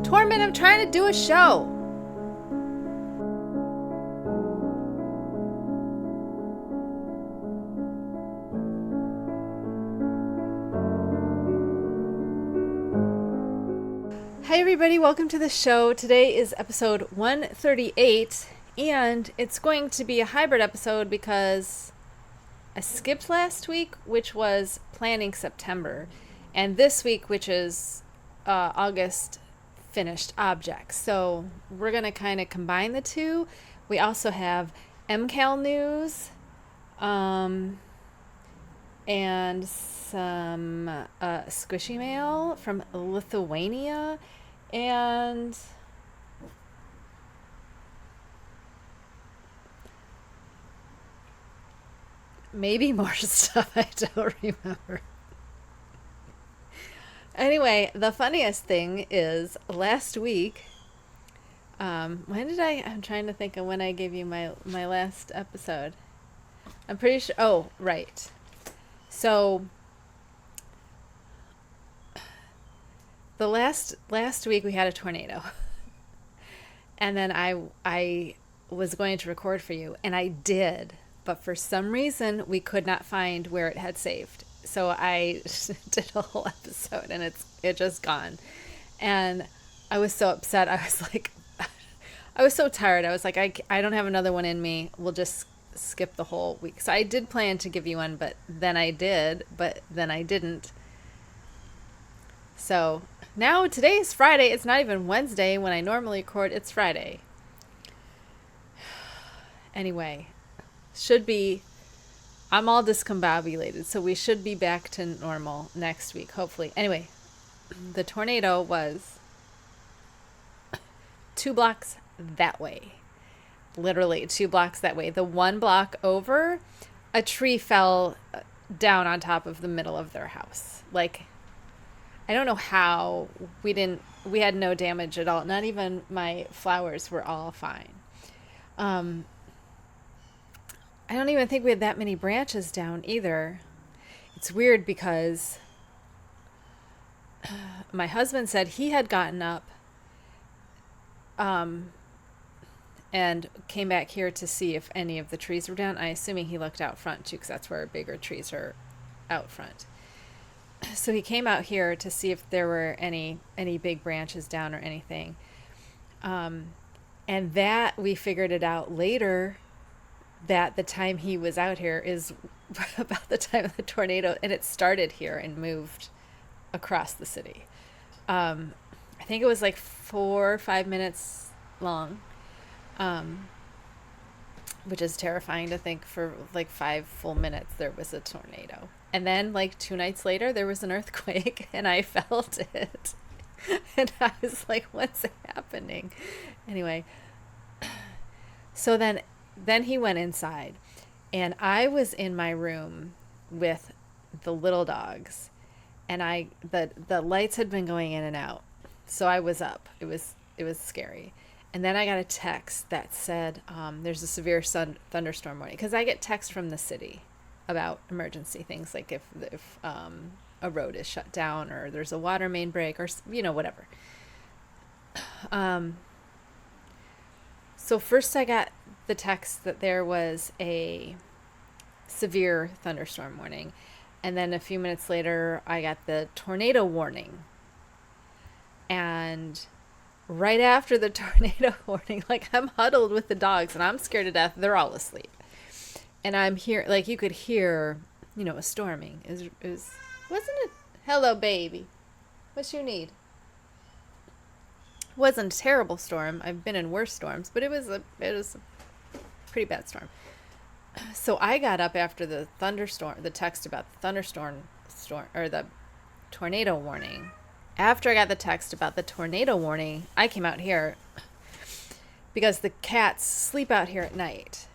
Torment, I'm trying to do a show. Hi everybody, welcome to the show. Today is episode 138, and it's going to be a hybrid episode because I skipped last week, which was planning September, and this week, which is August, finished objects. So we're going to kind of combine the two. We also have MCAL news and some squishy mail from Lithuania and maybe more stuff I don't remember. Anyway, the funniest thing is last week, I'm trying to think of when I gave you my last episode. I'm pretty sure, oh, right. So, the last week we had a tornado. And then I was going to record for you, and I did. But for some reason, we could not find where it had saved. So I did a whole episode, and it just gone. And I was so upset. I was like, I was so tired. I was like, I don't have another one in me. We'll just skip the whole week. So I did plan to give you one, but then I did, but then I didn't. So now today's Friday. It's not even Wednesday when I normally record. It's Friday. Anyway, I'm all discombobulated, so we should be back to normal next week, hopefully. Anyway, the tornado was 2 blocks that way. Literally 2 blocks that way. The 1 block over, a tree fell down on top of the middle of their house. Like, I don't know how we had no damage at all. Not even my flowers were all fine. I don't even think we had that many branches down either. It's weird because my husband said he had gotten up and came back here to see if any of the trees were down. I'm assuming he looked out front too, because that's where bigger trees are, out front. So he came out here to see if there were any big branches down or anything. And that we figured it out later, that the time he was out here is about the time of the tornado, and it started here and moved across the city. I think it was like 4 or 5 minutes long, which is terrifying to think for like 5 full minutes there was a tornado. And then like 2 nights later there was an earthquake, and I felt it. And I was like, what's happening? Anyway, so then he went inside, and I was in my room with the little dogs, and the lights had been going in and out, so I was up. It was scary. And then I got a text that said there's a severe thunderstorm warning, because I get texts from the city about emergency things, like if a road is shut down or there's a water main break or whatever. So first I got the text that there was a severe thunderstorm warning, and then a few minutes later I got the tornado warning. And right after the tornado warning, like, I'm huddled with the dogs and I'm scared to death. They're all asleep, and I'm here, like, you could hear, a storming. It was wasn't it? Hello, baby. What you need? Wasn't a terrible storm. I've been in worse storms, but it was a pretty bad storm. So I got up after the text about the the tornado warning. After I got the text about the tornado warning, I came out here because the cats sleep out here at night,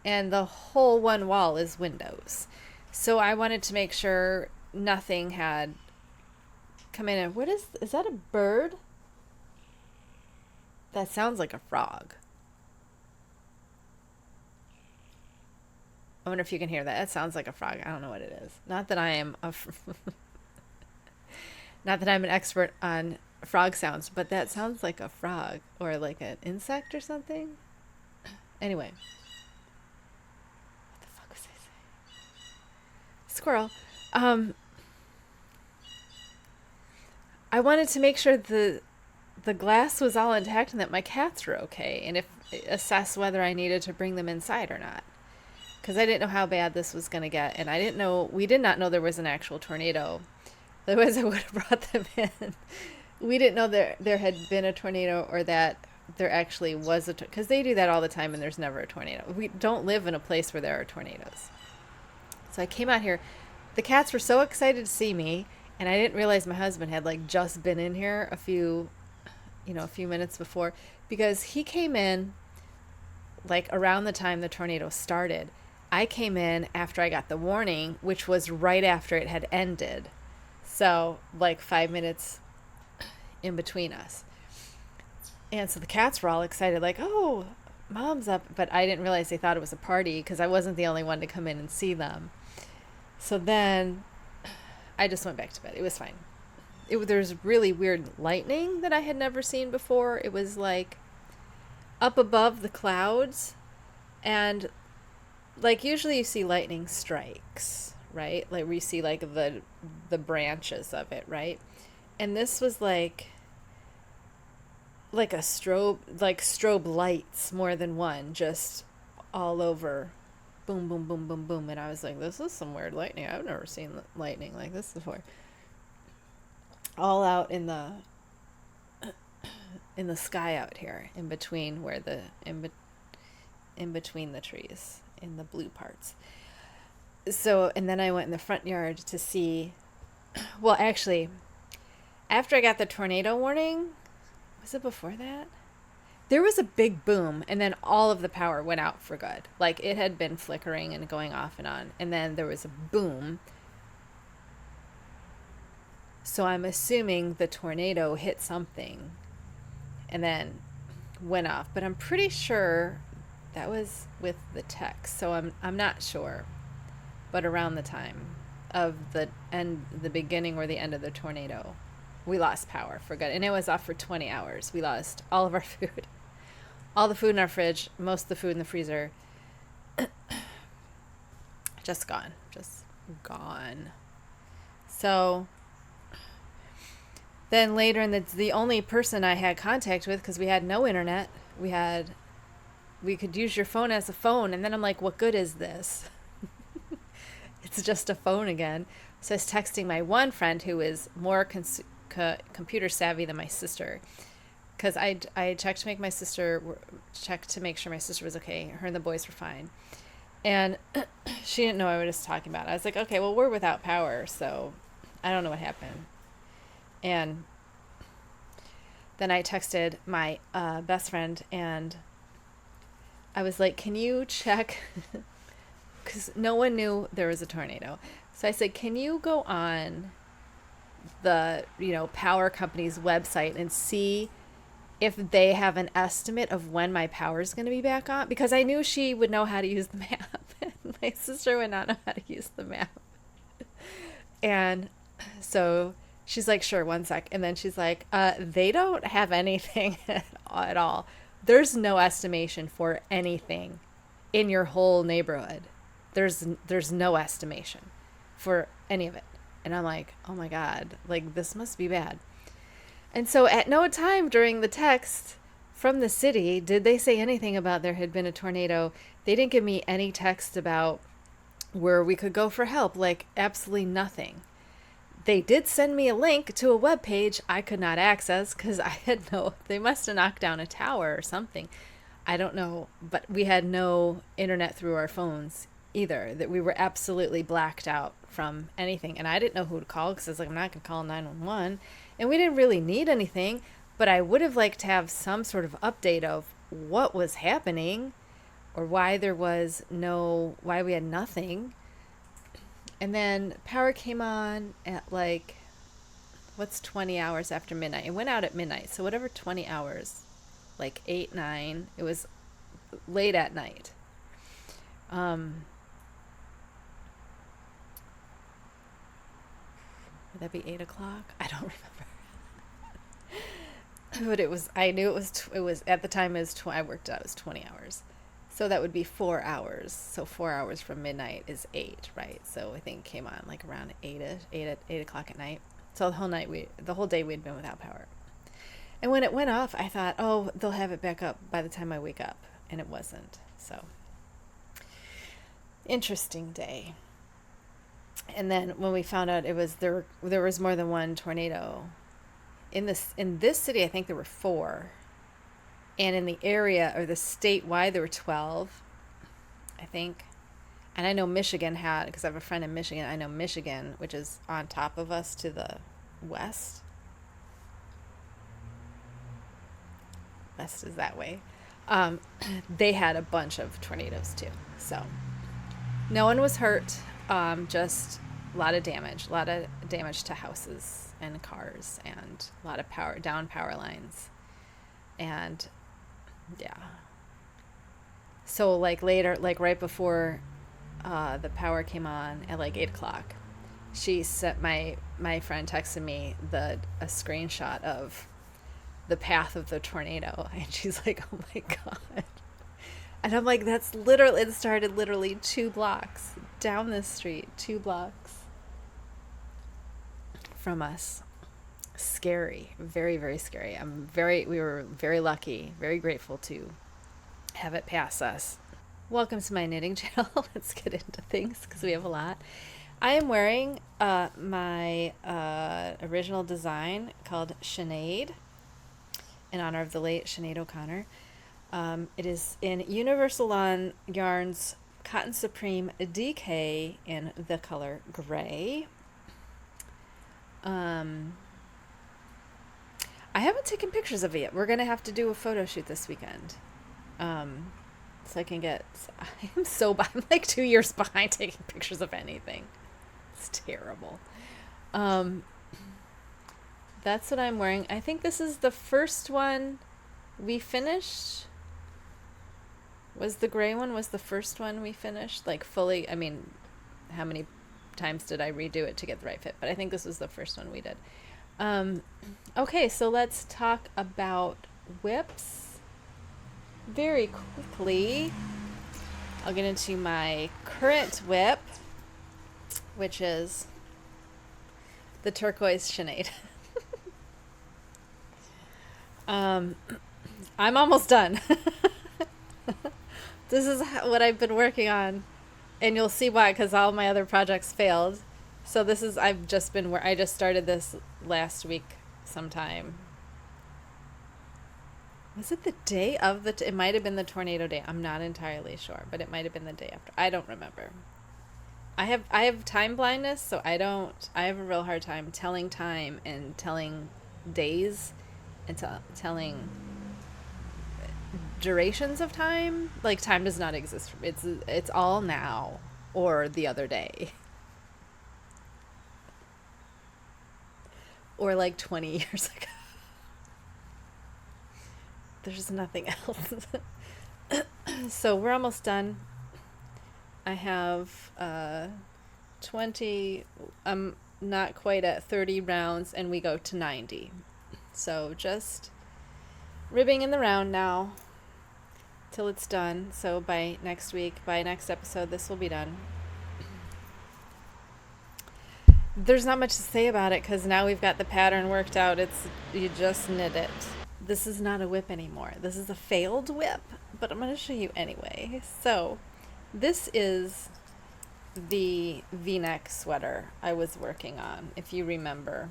and the whole one wall is windows. So I wanted to make sure nothing had come in. And is that a bird? That sounds like a frog. I wonder if you can hear that. That sounds like a frog. I don't know what it is. Not that I'm an expert on frog sounds, but that sounds like a frog or like an insect or something. Anyway, what the fuck was I saying? Squirrel. I wanted to make sure the glass was all intact and that my cats were okay, and assess whether I needed to bring them inside or not, because I didn't know how bad this was going to get, and we did not know there was an actual tornado. Otherwise, I would have brought them in. We didn't know there had been a tornado, or that there actually was because they do that all the time and there's never a tornado. We don't live in a place where there are tornadoes. So I came out here. The cats were so excited to see me, and I didn't realize my husband had like just been in here a few minutes before, because he came in like around the time the tornado started. I came in after I got the warning, which was right after it had ended. So like 5 minutes in between us. And so the cats were all excited, like, oh, mom's up. But I didn't realize they thought it was a party, because I wasn't the only one to come in and see them. So then I just went back to bed. It was fine. There's really weird lightning that I had never seen before. It was like up above the clouds, and like usually you see lightning strikes, right? Like we see like the branches of it, right? And this was like a strobe lights, more than one, just all over, boom, boom, boom, boom, boom. And I was like, this is some weird lightning. I've never seen lightning like this before. All out in the sky out here, in between in between the trees, in the blue parts. So, and then I went in the front yard to see. Well, actually, after I got the tornado warning, was it before that? There was a big boom, and then all of the power went out for good. Like, it had been flickering and going off and on, and then there was a boom. So I'm assuming the tornado hit something and then went off. But I'm pretty sure that was with the text. So I'm not sure. But around the time of the beginning or the end of the tornado, we lost power for good. And it was off for 20 hours. We lost all of our food. All the food in our fridge, most of the food in the freezer. Just gone. So then later, and the only person I had contact with, because we had no internet, we could use your phone as a phone. And then I'm like, what good is this? It's just a phone again. So I was texting my one friend who is more computer savvy than my sister, because I checked to make sure my sister was okay. Her and the boys were fine. And she didn't know what I was talking about. I was like, okay, well, we're without power, so I don't know what happened. And then I texted my best friend, and I was like, can you check? Because no one knew there was a tornado. So I said, can you go on the power company's website and see if they have an estimate of when my power is going to be back on? Because I knew she would know how to use the map. My sister would not know how to use the map. And so she's like, sure, 1 sec. And then she's like, they don't have anything at all. There's no estimation for anything in your whole neighborhood. There's no estimation for any of it. And I'm like, oh my God, like this must be bad. And so at no time during the text from the city did they say anything about there had been a tornado. They didn't give me any text about where we could go for help, like absolutely nothing. They did send me a link to a web page I could not access because they must have knocked down a tower or something. I don't know, but we had no internet through our phones either, that we were absolutely blacked out from anything. And I didn't know who to call, because I was like, I'm not going to call 911. And we didn't really need anything, but I would have liked to have some sort of update of what was happening, or why we had nothing. And then power came on at like, what's 20 hours after midnight? It went out at midnight. So whatever 20 hours, like 8, 9, it was late at night. Would that be 8 o'clock? I don't remember. but I knew it was at the time I worked out, it was 20 hours. So that would be 4 hours. So 4 hours from midnight is 8, right? So I think it came on like around 8 o'clock at night. So the whole day we'd been without power. And when it went off, I thought, oh, they'll have it back up by the time I wake up. And it wasn't. So interesting day. And then when we found out there was more than one tornado. In this city, I think there were 4. And in the area, or the statewide, there were 12, I think. And I know Michigan had, because I have a friend in Michigan, I know Michigan, which is on top of us to the west. West is that way. They had a bunch of tornadoes too. So no one was hurt, just a lot of damage to houses and cars, and a lot of power lines. And yeah. So like later, like right before the power came on at like 8 o'clock, she sent my friend texted me a screenshot of the path of the tornado, and she's like, oh my God. And I'm like, it started literally 2 blocks down this street, 2 blocks from us. Scary, very, very scary. We were very lucky, very grateful to have it pass us. Welcome to my knitting channel. Let's get into things because we have a lot. I am wearing my original design called Sinead in honor of the late Sinead O'Connor. It is in Universal Yarns Cotton Supreme DK in the color gray. I haven't taken pictures of it yet. We're going to have to do a photo shoot this weekend. So I can I'm like 2 years behind taking pictures of anything. It's terrible. That's what I'm wearing. I think this is the first one we finished. The gray one was the first one we finished? Like fully, I mean, how many times did I redo it to get the right fit? But I think this was the first one we did. Okay, so let's talk about whips very quickly. I'll get into my current whip, which is the turquoise Sinead. I'm almost done. This is what I've been working on, and you'll see why, because all my other projects failed. So I just started this last week sometime. Was it the day of it might have been the tornado day. I'm not entirely sure, but it might have been the day after. I don't remember. I have time blindness, so I have a real hard time telling time and telling days and telling durations of time. Like, time does not exist for me. It's all now or the other day. Or like 20 years ago. There's nothing else. So we're almost done. I have 20, I'm not quite at 30 rounds, and we go to 90. So just ribbing in the round now till it's done. So by next episode, this will be done. There's not much to say about it because now we've got the pattern worked out. You just knit it. This is not a whip anymore. This is a failed whip, but I'm going to show you anyway. So this is the V-neck sweater I was working on, if you remember.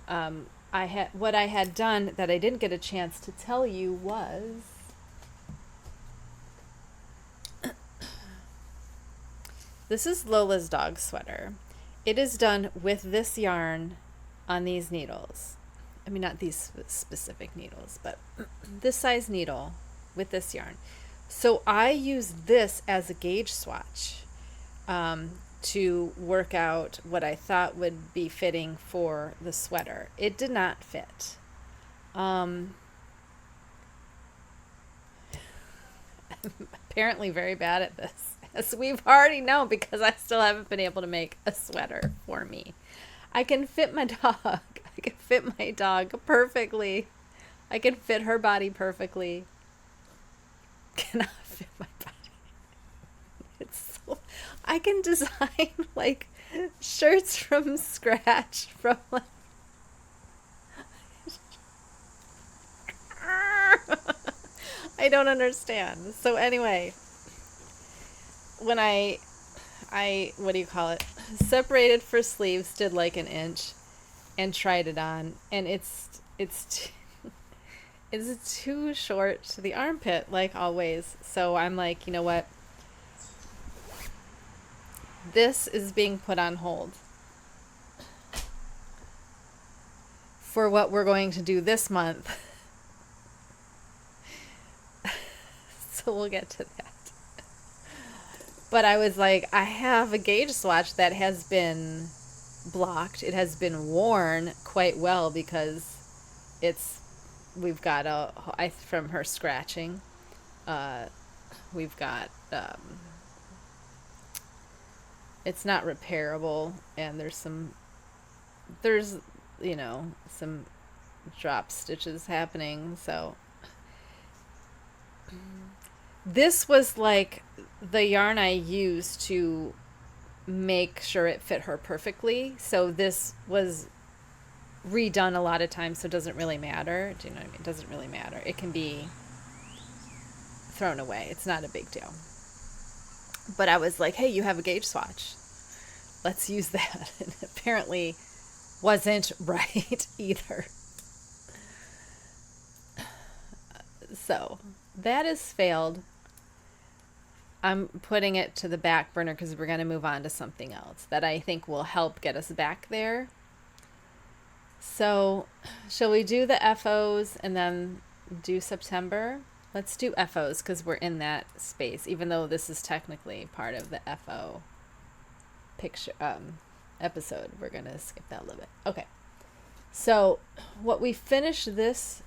What I had done that I didn't get a chance to tell you was this is Lola's dog sweater. It is done with this yarn on these needles. I mean, not these specific needles, but this size needle with this yarn. So I used this as a gauge swatch to work out what I thought would be fitting for the sweater. It did not fit. I'm apparently very bad at this, as we've already known, because I still haven't been able to make a sweater for me. I can fit my dog. I can fit my dog perfectly I can fit her body perfectly. Cannot fit my body. It's so, I can design like shirts from scratch from like I don't understand. So anyway, when I what do you call it? Separated for sleeves, did like an inch and tried it on, and it's too short to the armpit like always. So I'm like, you know what? This is being put on hold for what we're going to do this month. So we'll get to that. But I was like, I have a gauge swatch that has been blocked. It has been worn quite well because we've got from her scratching. We've got, it's not repairable, and there's some drop stitches happening. So this was like the yarn I used to make sure it fit her perfectly. So this was redone a lot of times, so it doesn't really matter. Do you know what I mean? It doesn't really matter. It can be thrown away. It's not a big deal. But I was like, hey, you have a gauge swatch. Let's use that. And apparently wasn't right either. So that has failed. I'm putting it to the back burner because we're going to move on to something else that I think will help get us back there. So shall we do the FOs and then do September? Let's do FOs because we're in that space, even though this is technically part of the FO picture episode. We're going to skip that a little bit. Okay. So what we finished this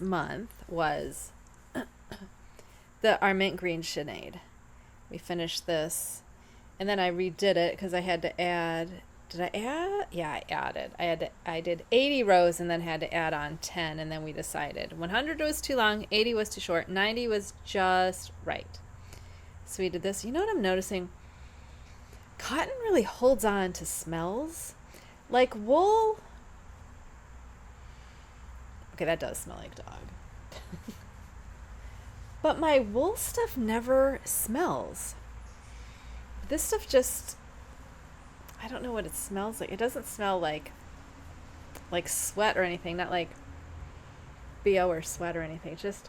month was our mint green Sinead. We finished this, and then I redid it because I had to add. Did I add? Yeah, I added. I did 80 rows and then had to add on 10, and then we decided 100 was too long, 80 was too short, 90 was just right. So we did this. You know what I'm noticing? Cotton really holds on to smells. Like wool. Okay, that does smell like dog. But my wool stuff never smells. This stuff just, I don't know what it smells like. It doesn't smell like sweat or anything. Not like BO or sweat or anything. Just,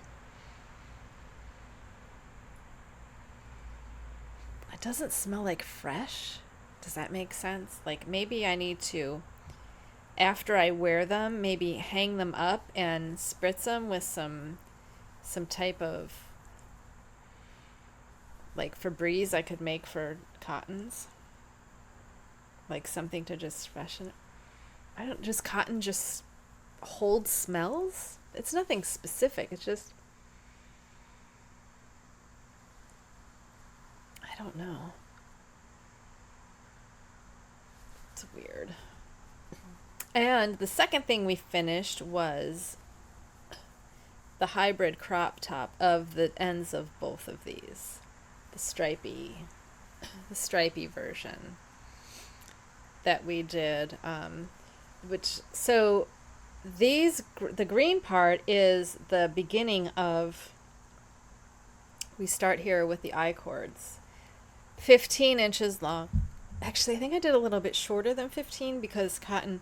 it doesn't smell like fresh. Does that make sense? Like maybe I need to, after I wear them, maybe hang them up and spritz them with some type of like Febreze I could make for cottons. Like something to just freshen it. Cotton just holds smells? It's nothing specific. It's just, I don't know. It's weird. And the second thing we finished was the hybrid crop top of the ends of both of these. The stripy version that we did, so the green part is the beginning of, we start here with the I cords, 15 inches long. Actually, I think I did a little bit shorter than 15 because cotton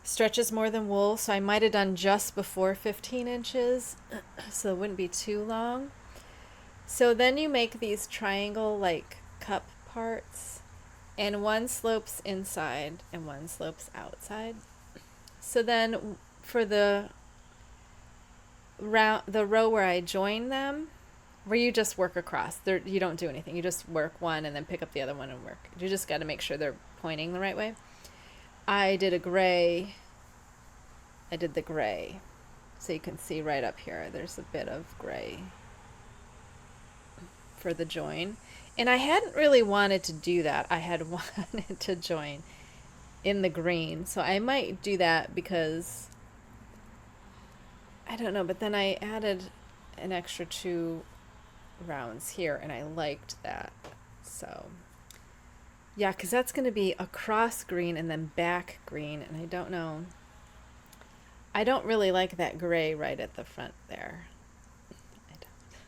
stretches more than wool, so I might have done just before 15 inches, so it wouldn't be too long. So then you make these triangle like cup parts, and one slopes inside and one slopes outside. So then for the row where I join them, where you just work across, you don't do anything, you just work one and then pick up the other one and work. You just got to make sure they're pointing the right way. I did the gray, so you can see right up here there's a bit of gray for the join, and I hadn't really wanted to do that. I had wanted to join in the green, so I might do that because I don't know, but then I added an extra 2 rounds here, and I liked that. So, yeah, because that's going to be across green and then back green, and I don't know. I don't really like that gray right at the front there. I don't.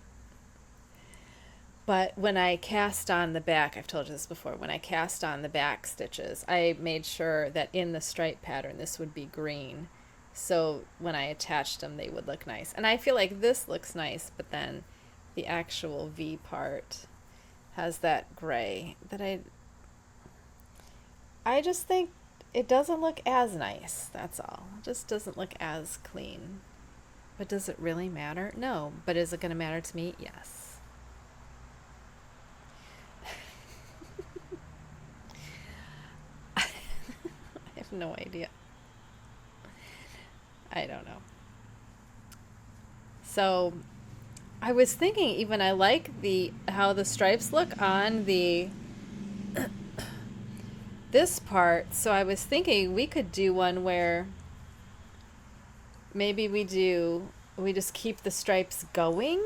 But when I cast on the back, I've told you this before, when I cast on the back stitches, I made sure that in the stripe pattern this would be green. So when I attached them, they would look nice. And I feel like this looks nice, but then the actual V part has that gray that I just think it doesn't look as nice. That's all. It just doesn't look as clean. But does it really matter? No. But is it going to matter to me? Yes. I have no idea. I don't know. So I was thinking even I like how the stripes look on this part. So I was thinking we could do one where maybe we just keep the stripes going,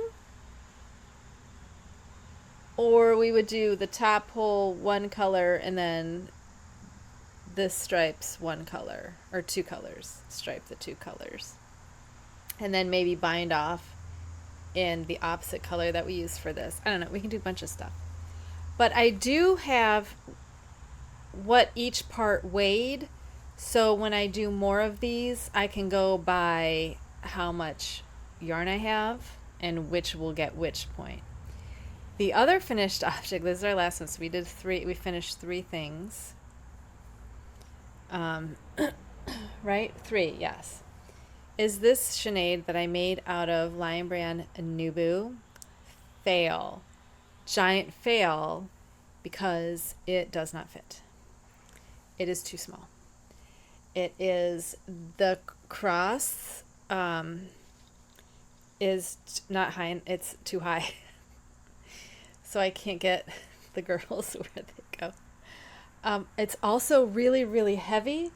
or we would do the top hole one color and then this stripes one color, or 2 colors, stripe the 2 colors, and then maybe bind off in the opposite color that we use for this. I don't know, we can do a bunch of stuff. But I do have what each part weighed, so when I do more of these, I can go by how much yarn I have and which will get which point. The other finished object, this is our last one, so we finished 3 things. Right? 3, yes. Is this Sinead that I made out of Lion Brand Nubu. Fail. Giant fail, because it does not fit. It is too small. It is, the cross is not high, it's too high. So I can't get the girdles where they go. It's also really, really heavy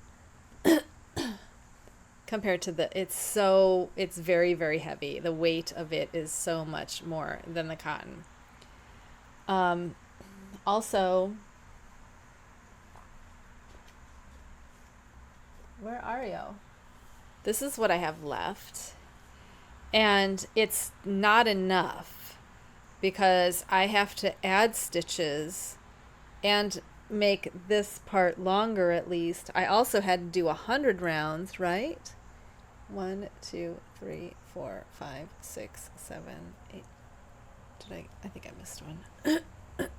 compared to it's very, very heavy. The weight of it is so much more than the cotton. Also, where are you? This is what I have left. And it's not enough because I have to add stitches and make this part longer at least. I also had to do 100 rounds, right? 1, 2, 3, 4, 5, 6, 7, 8. I think I missed one. I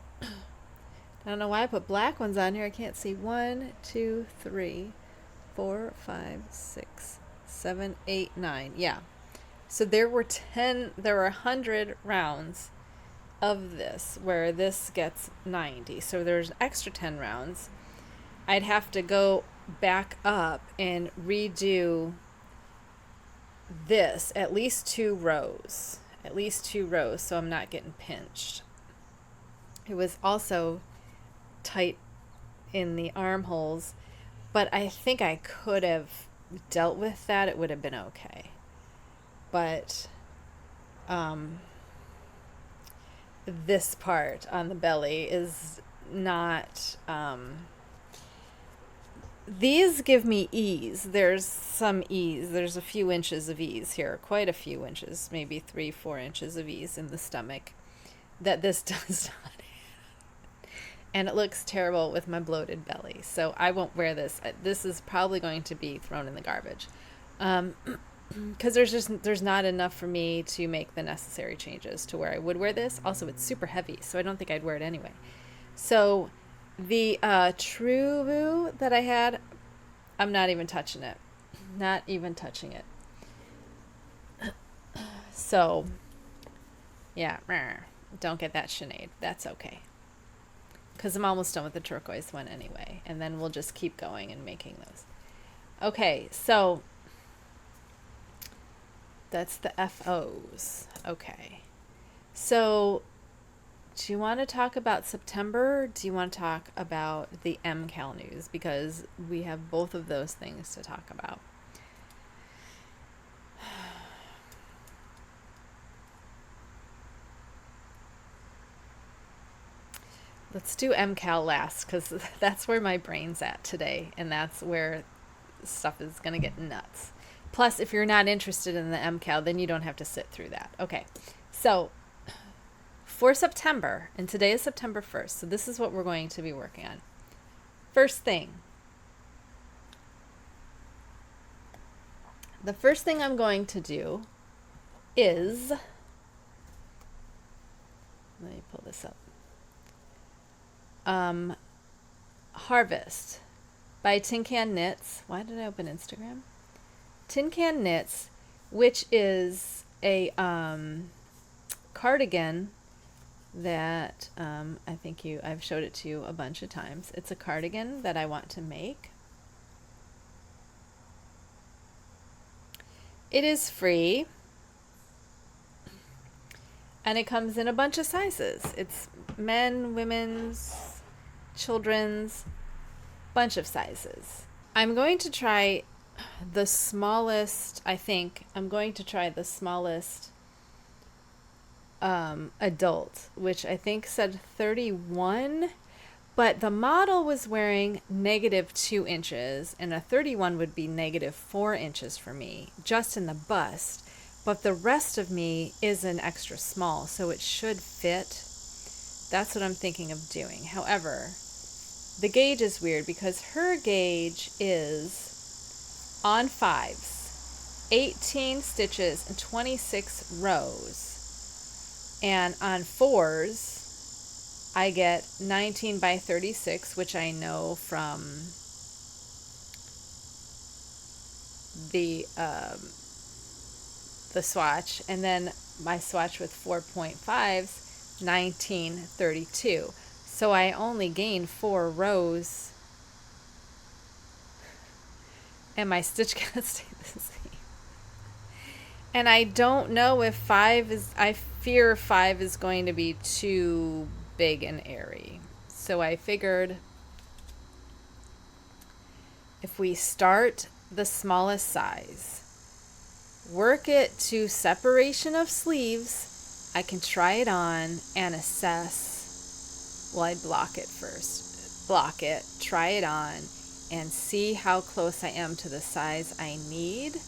don't know why I put black ones on here. I can't see. 1, 2, 3, 4, 5, 6, 7, 8, 9. Yeah. So there were 100 rounds of this, where this gets 90. So there's an extra 10 rounds. I'd have to go back up and redo this at least 2 rows. At least 2 rows, so I'm not getting pinched. It was also tight in the armholes, but I think I could have dealt with that. It would have been okay. But this part on the belly is not, these give me ease. There's some ease. There's a few inches of ease here, quite a few inches, maybe 3-4 inches of ease in the stomach that this does not have. And it looks terrible with my bloated belly, so I won't wear this. This is probably going to be thrown in the garbage. Because there's not enough for me to make the necessary changes to where I would wear this. Also, it's super heavy, so I don't think I'd wear it anyway. So the True Boo that I had, I'm not even touching it. Not even touching it. So, yeah, don't get that Sinead. That's okay. Because I'm almost done with the turquoise one anyway. And then we'll just keep going and making those. Okay, so that's the FOs. Okay. So do you want to talk about September? Or do you want to talk about the MCAL news? Because we have both of those things to talk about. let's do MCAL last, because that's where my brain's at today, and that's where stuff is going to get nuts. Plus, if you're not interested in the MCAL, then you don't have to sit through that. Okay, so for September, and today is September 1st, so this is what we're going to be working on. First thing. The first thing I'm going to do is, let me pull this up. Harvest by Tin Can Knits. Why did I open Instagram? Tin Can Knits, which is a cardigan that I think I've showed it to you a bunch of times. It's a cardigan that I want to make. It is free, and it comes in a bunch of sizes. It's men, women's, children's, bunch of sizes. I'm going to try the smallest, I think. I'm going to try the smallest adult, which I think said 31, but the model was wearing -2 inches, and a 31 would be -4 inches for me, just in the bust. But the rest of me is an extra small, so it should fit. That's what I'm thinking of doing. However, the gauge is weird because her gauge is on 5s, 18 stitches and 26 rows. And on 4s, I get 19 by 36, which I know from the swatch, and then my swatch with 4.5s, 1932. So I only gained 4 rows, and my stitch count stayed the same. And I don't know if 5 is, I fear 5 is going to be too big and airy. So I figured if we start the smallest size, work it to separation of sleeves, I can try it on and assess. Well, I'd block it first. Block it, try it on, and see how close I am to the size I need.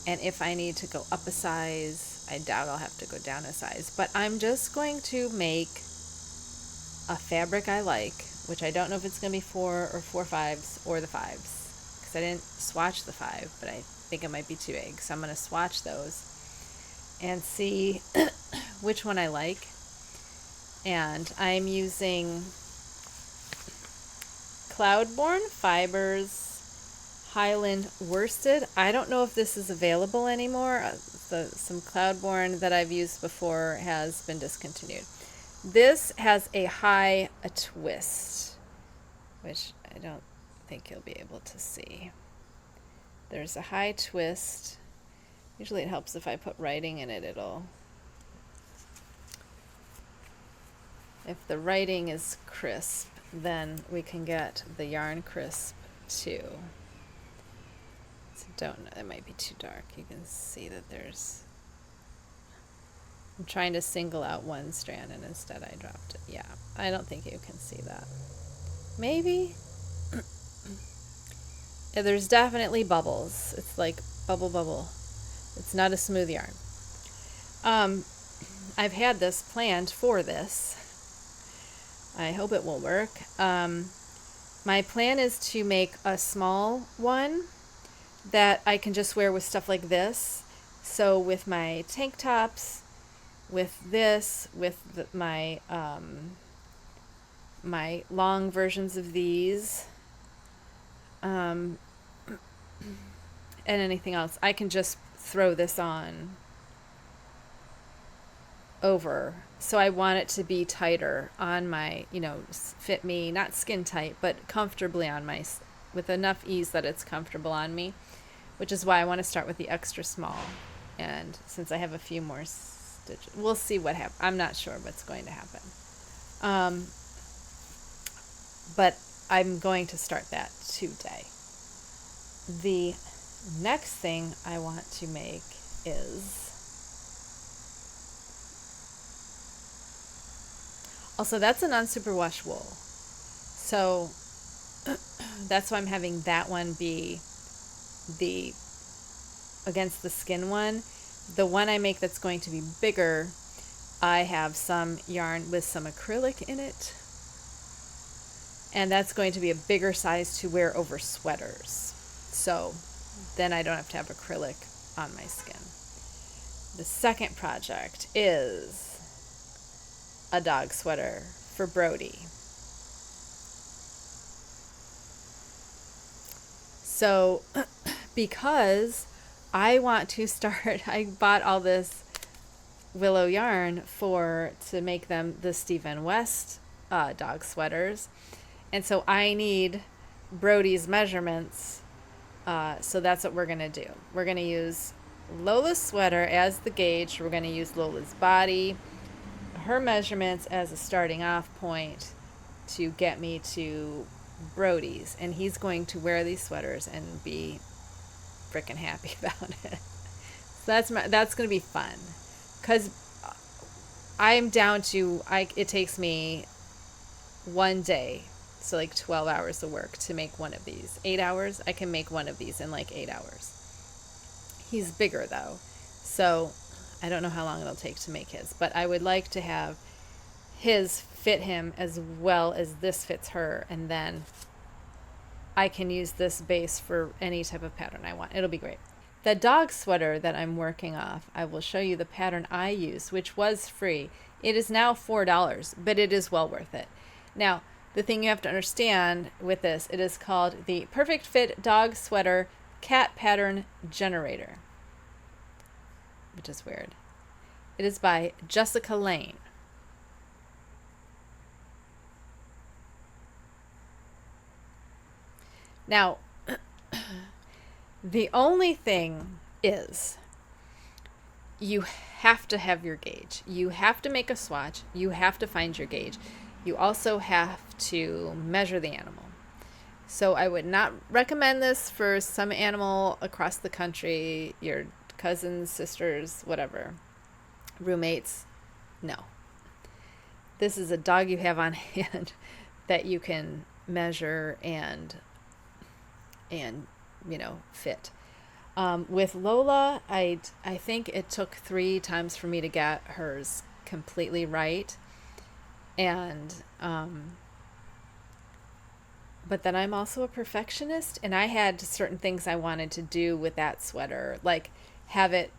And if I need to go up a size, I doubt I'll have to go down a size. But I'm just going to make a fabric I like, which I don't know if it's going to be 4 or 4/5s or the 5s, because I didn't swatch the 5, but I think it might be too big. So I'm going to swatch those and see which one I like. And I'm using Cloudborne Fibers Highland Worsted. I don't know if this is available anymore. Some Cloudborne that I've used before has been discontinued. This has a high twist, which I don't think you'll be able to see. There's a high twist. Usually it helps if I put writing in it. If the writing is crisp, then we can get the yarn crisp too. So don't know, it might be too dark. You can see that I'm trying to single out one strand and instead I dropped it. Yeah, I don't think you can see that. Maybe? Yeah, there's definitely bubbles. It's like bubble. It's not a smooth yarn. I've had this planned for this. I hope it will work. My plan is to make a small one that I can just wear with stuff like this. So with my tank tops, with this, with my my long versions of these, and anything else, I can just throw this on over. So I want it to be tighter on my, fit me, not skin tight, but comfortably on my, with enough ease that it's comfortable on me, which is why I want to start with the extra small. And since I have a few more stitches, we'll see what happens. I'm not sure what's going to happen. But I'm going to start that today. The next thing I want to make is, Also, that's a non-superwash wool. So that's why I'm having that one be the against the skin one. The one I make that's going to be bigger, I have some yarn with some acrylic in it. And that's going to be a bigger size to wear over sweaters. So then I don't have to have acrylic on my skin. The second project is a dog sweater for Brody. So because I want to start, I bought all this Willow yarn to make them the Stephen West dog sweaters. And so I need Brody's measurements. So that's what we're going to do. We're going to use Lola's sweater as the gauge. We're going to use Lola's body, her measurements as a starting off point to get me to Brody's. And he's going to wear these sweaters and be freaking happy about it. So that's going to be fun. Because I'm down to, it takes me one day, so like 12 hours of work to make one of these. 8 hours, I can make one of these in like 8 hours. He's bigger though, so I don't know how long it'll take to make his, but I would like to have his fit him as well as this fits her, and then I can use this base for any type of pattern I want. It'll be great. The dog sweater that I'm working off, I will show you the pattern I use, which was free. It is now $4, but it is well worth it. Now, the thing you have to understand with this, it is called the Perfect Fit Dog Sweater Cat Pattern Generator, which is weird. It is by Jessica Lane. Now, the only thing is you have to have your gauge. You have to make a swatch. You have to find your gauge. You also have to measure the animal. So I would not recommend this for some animal across the country, your cousins, sisters, whatever, roommates. No. This is a dog you have on hand that you can measure and fit. With Lola, I think it took 3 times for me to get hers completely right. And but then I'm also a perfectionist, and I had certain things I wanted to do with that sweater, like have it.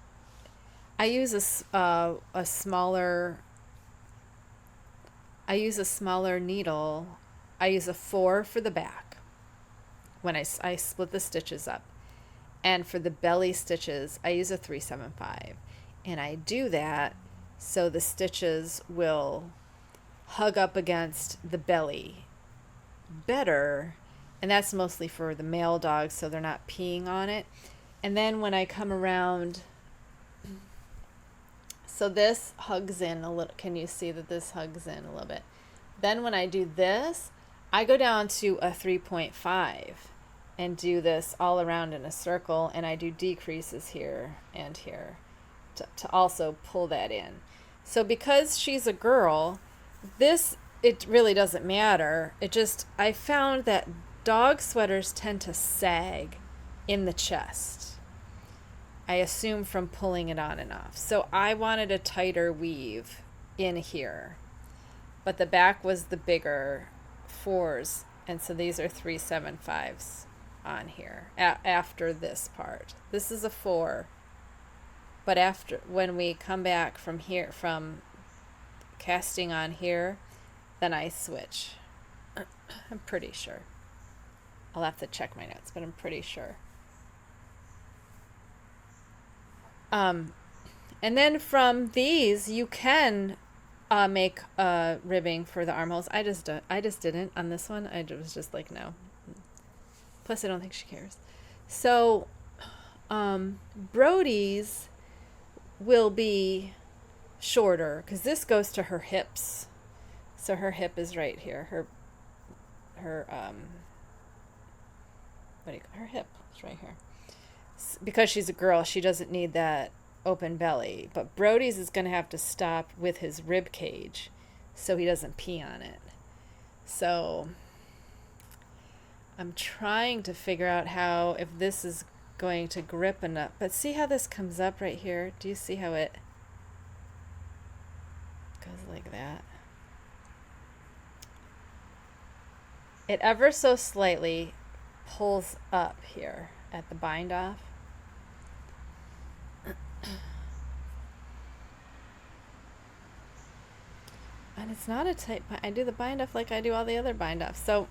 I use a smaller needle. I use a 4 for the back when I split the stitches up, and for the belly stitches I use a 375, and I do that so the stitches will hug up against the belly better, and that's mostly for the male dogs so they're not peeing on it. And then when I come around, so this hugs in a little, can you see that this hugs in a little bit? Then when I do this, I go down to a 3.5 and do this all around in a circle, and I do decreases here and here to also pull that in. So because she's a girl, it really doesn't matter. I found that dog sweaters tend to sag in the chest, I assume from pulling it on and off. So I wanted a tighter weave in here, but the back was the bigger 4s, and so these are 375s on here after this part. This is a 4, but when we come back from here, from casting on here, then I switch. I'm pretty sure. I'll have to check my notes, but I'm pretty sure. And then from these you can make ribbing for the armholes. I just didn't on this one. I was just like, no. Plus I don't think she cares. So Brody's will be shorter because this goes to her hips. So her hip is right here. Her hip is right here. Because she's a girl, she doesn't need that open belly. But Brody's is going to have to stop with his rib cage. so he doesn't pee on it. So I'm trying to figure out how, if this is going to grip enough. But see how this comes up right here? Do you see how it goes like that? It ever so slightly pulls up here at the bind off. And it's not a tight bind. I do the bind off like I do all the other bind offs. So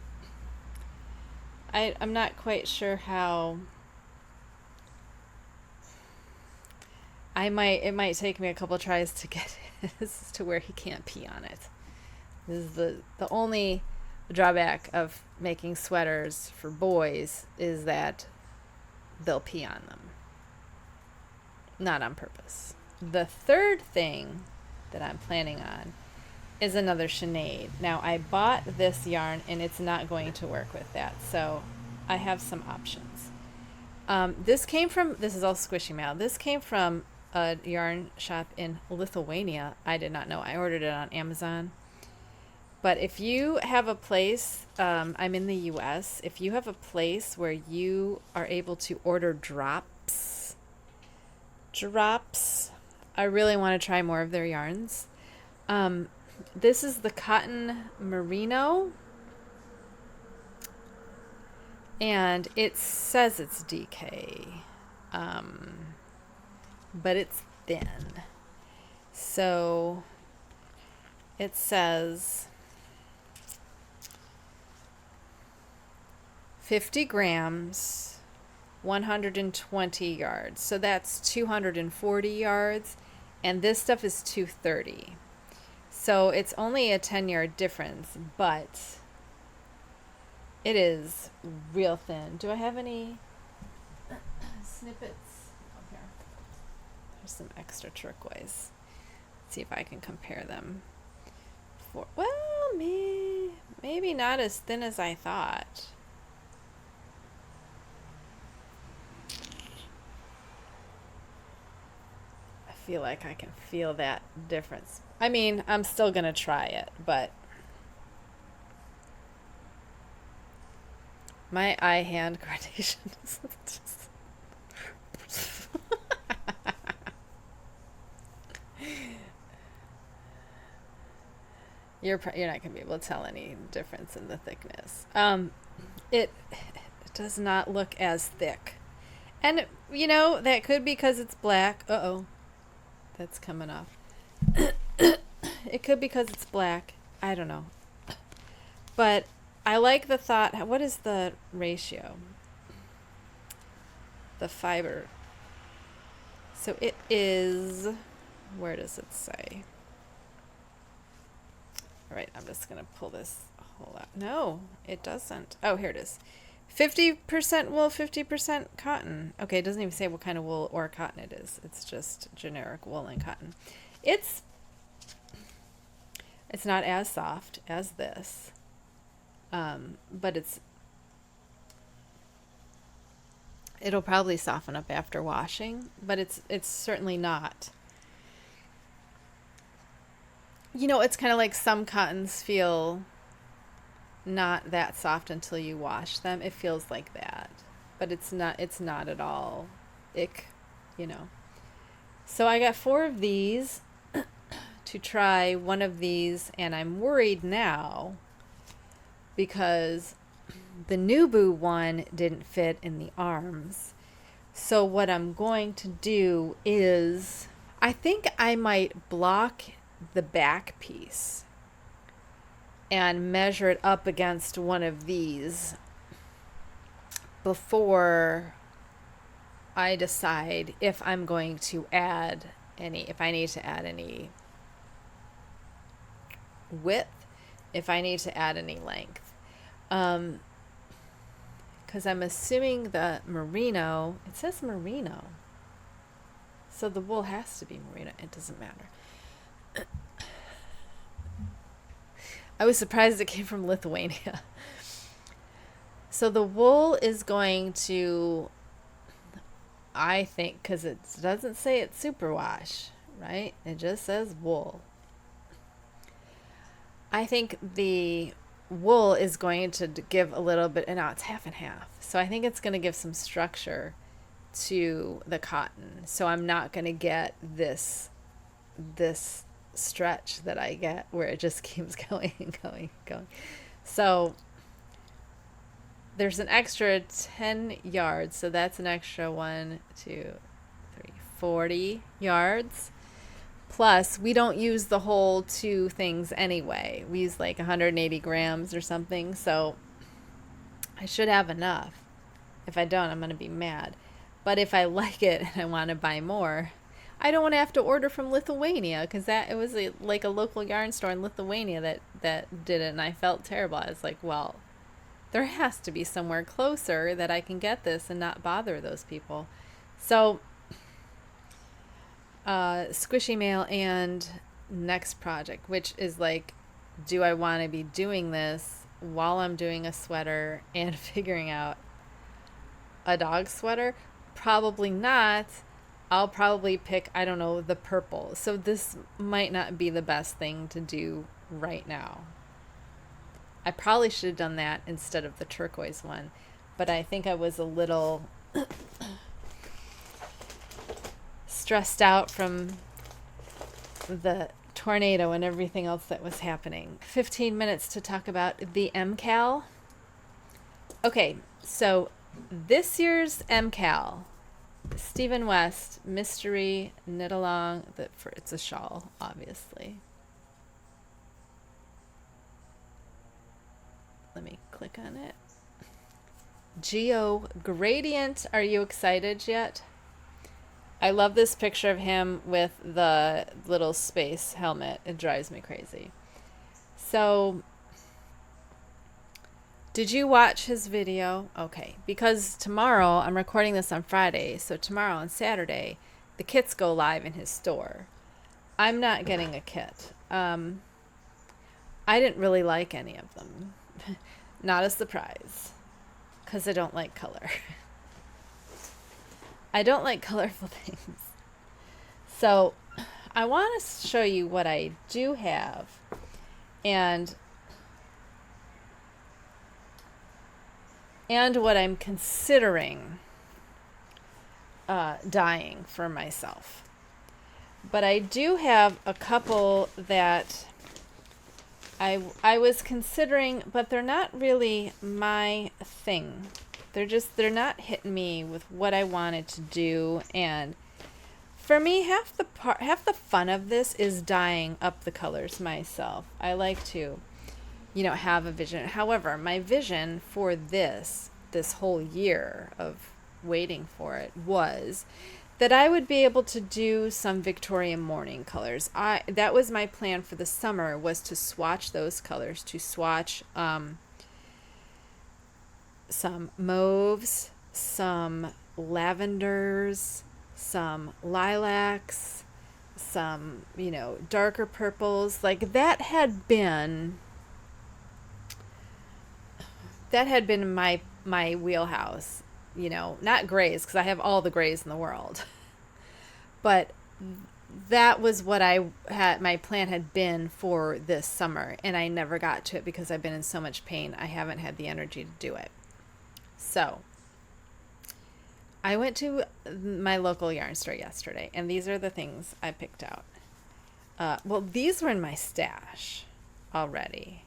I'm not quite sure how. It might take me a couple tries to get this to where he can't pee on it. This is the only drawback of making sweaters for boys, is that they'll pee on them. Not on purpose. The third thing that I'm planning on is another Sinead. Now, I bought this yarn and it's not going to work with that, so I have some options. This is all squishy mail. This came from a yarn shop in Lithuania. I did not know. I ordered it on Amazon. But if you have a place, I'm in the US, if you have a place where you are able to order drops, I really want to try more of their yarns. This is the cotton merino, and it says it's DK, but it's thin. So it says 50 grams, 120 yards. So that's 240 yards, and this stuff is 230. So it's only a 10-yard difference, but it is real thin. Do I have any snippets? Oh, here. There's some extra turquoise. Let's see if I can compare them. Well, maybe not as thin as I thought. I feel like I can feel that difference. I mean, I'm still going to try it, but my eye-hand coordination is just... You're not going to be able to tell any difference in the thickness. It does not look as thick. And, you know, that could be because it's black. Uh-oh. That's coming off. It could be because it's black. I don't know. But I like the thought. What is the ratio? The fiber. So it is... Where does it say? All right, I'm just going to pull this whole out. No, it doesn't. Oh, here it is. 50% wool, 50% cotton. Okay, it doesn't even say what kind of wool or cotton it is. It's just generic wool and cotton. It's not as soft as this, but it'll probably soften up after washing, but it's certainly not. You know, it's kind of like some cottons feel not that soft until you wash them. It feels like that, but it's not at all ick, you know. So I got 4 of these to try one of these, and I'm worried now because the Nubu one didn't fit in the arms. So what I'm going to do is, I think I might block the back piece and measure it up against one of these before I decide if I'm going to add if I need to add any width, if I need to add any length. Because I'm assuming the merino, it says merino, so the wool has to be merino. It doesn't matter. I was surprised it came from Lithuania. So the wool is going to, I think, because it doesn't say it's superwash, right? It just says wool. I think the wool is going to give a little bit, and now it's half and half. So I think it's going to give some structure to the cotton. So I'm not going to get this stretch that I get where it just keeps going and going and going. So there's an extra 10 yards. So that's an extra 1, 2, 3, 40 yards. Plus, we don't use the whole 2 things anyway. We use like 180 grams or something. So I should have enough. If I don't, I'm going to be mad. But if I like it and I want to buy more, I don't want to have to order from Lithuania, because it was like a local yarn store in Lithuania that did it, and I felt terrible. I was like, well, there has to be somewhere closer that I can get this and not bother those people. So Squishy Mail and next project, which is like, do I want to be doing this while I'm doing a sweater and figuring out a dog sweater? Probably not. I'll probably pick, I don't know, the purple. So this might not be the best thing to do right now. I probably should have done that instead of the turquoise one, but I think I was a little stressed out from the tornado and everything else that was happening. 15 minutes to talk about the MCAL. Okay, so this year's MCAL, Stephen West Mystery Knit Along. It's a shawl, obviously. Let me click on it. Geogradient. Are you excited yet? I love this picture of him with the little space helmet. It drives me crazy. So, did you watch his video? Okay, because tomorrow, I'm recording this on Friday, so tomorrow on Saturday, the kits go live in his store. I'm not getting a kit. I didn't really like any of them. Not a surprise, because I don't like color. I don't like colorful things. So I want to show you what I do have and what I'm considering dyeing for myself. But I do have a couple that I was considering, but they're not really my thing. They're not hitting me with what I wanted to do. And for me, half the fun of this is dyeing up the colors myself. I like to, have a vision. However, my vision for this whole year of waiting for it was that I would be able to do some Victorian Mourning colors. That was my plan for the summer, was to swatch those colors, to swatch some mauves, some lavenders, some lilacs, some, darker purples. Like that had been my wheelhouse, not grays, because I have all the grays in the world. But that was what my plan had been for this summer, and I never got to it because I've been in so much pain. I haven't had the energy to do it. So I went to my local yarn store yesterday, and these are the things I picked out. Well, these were in my stash already.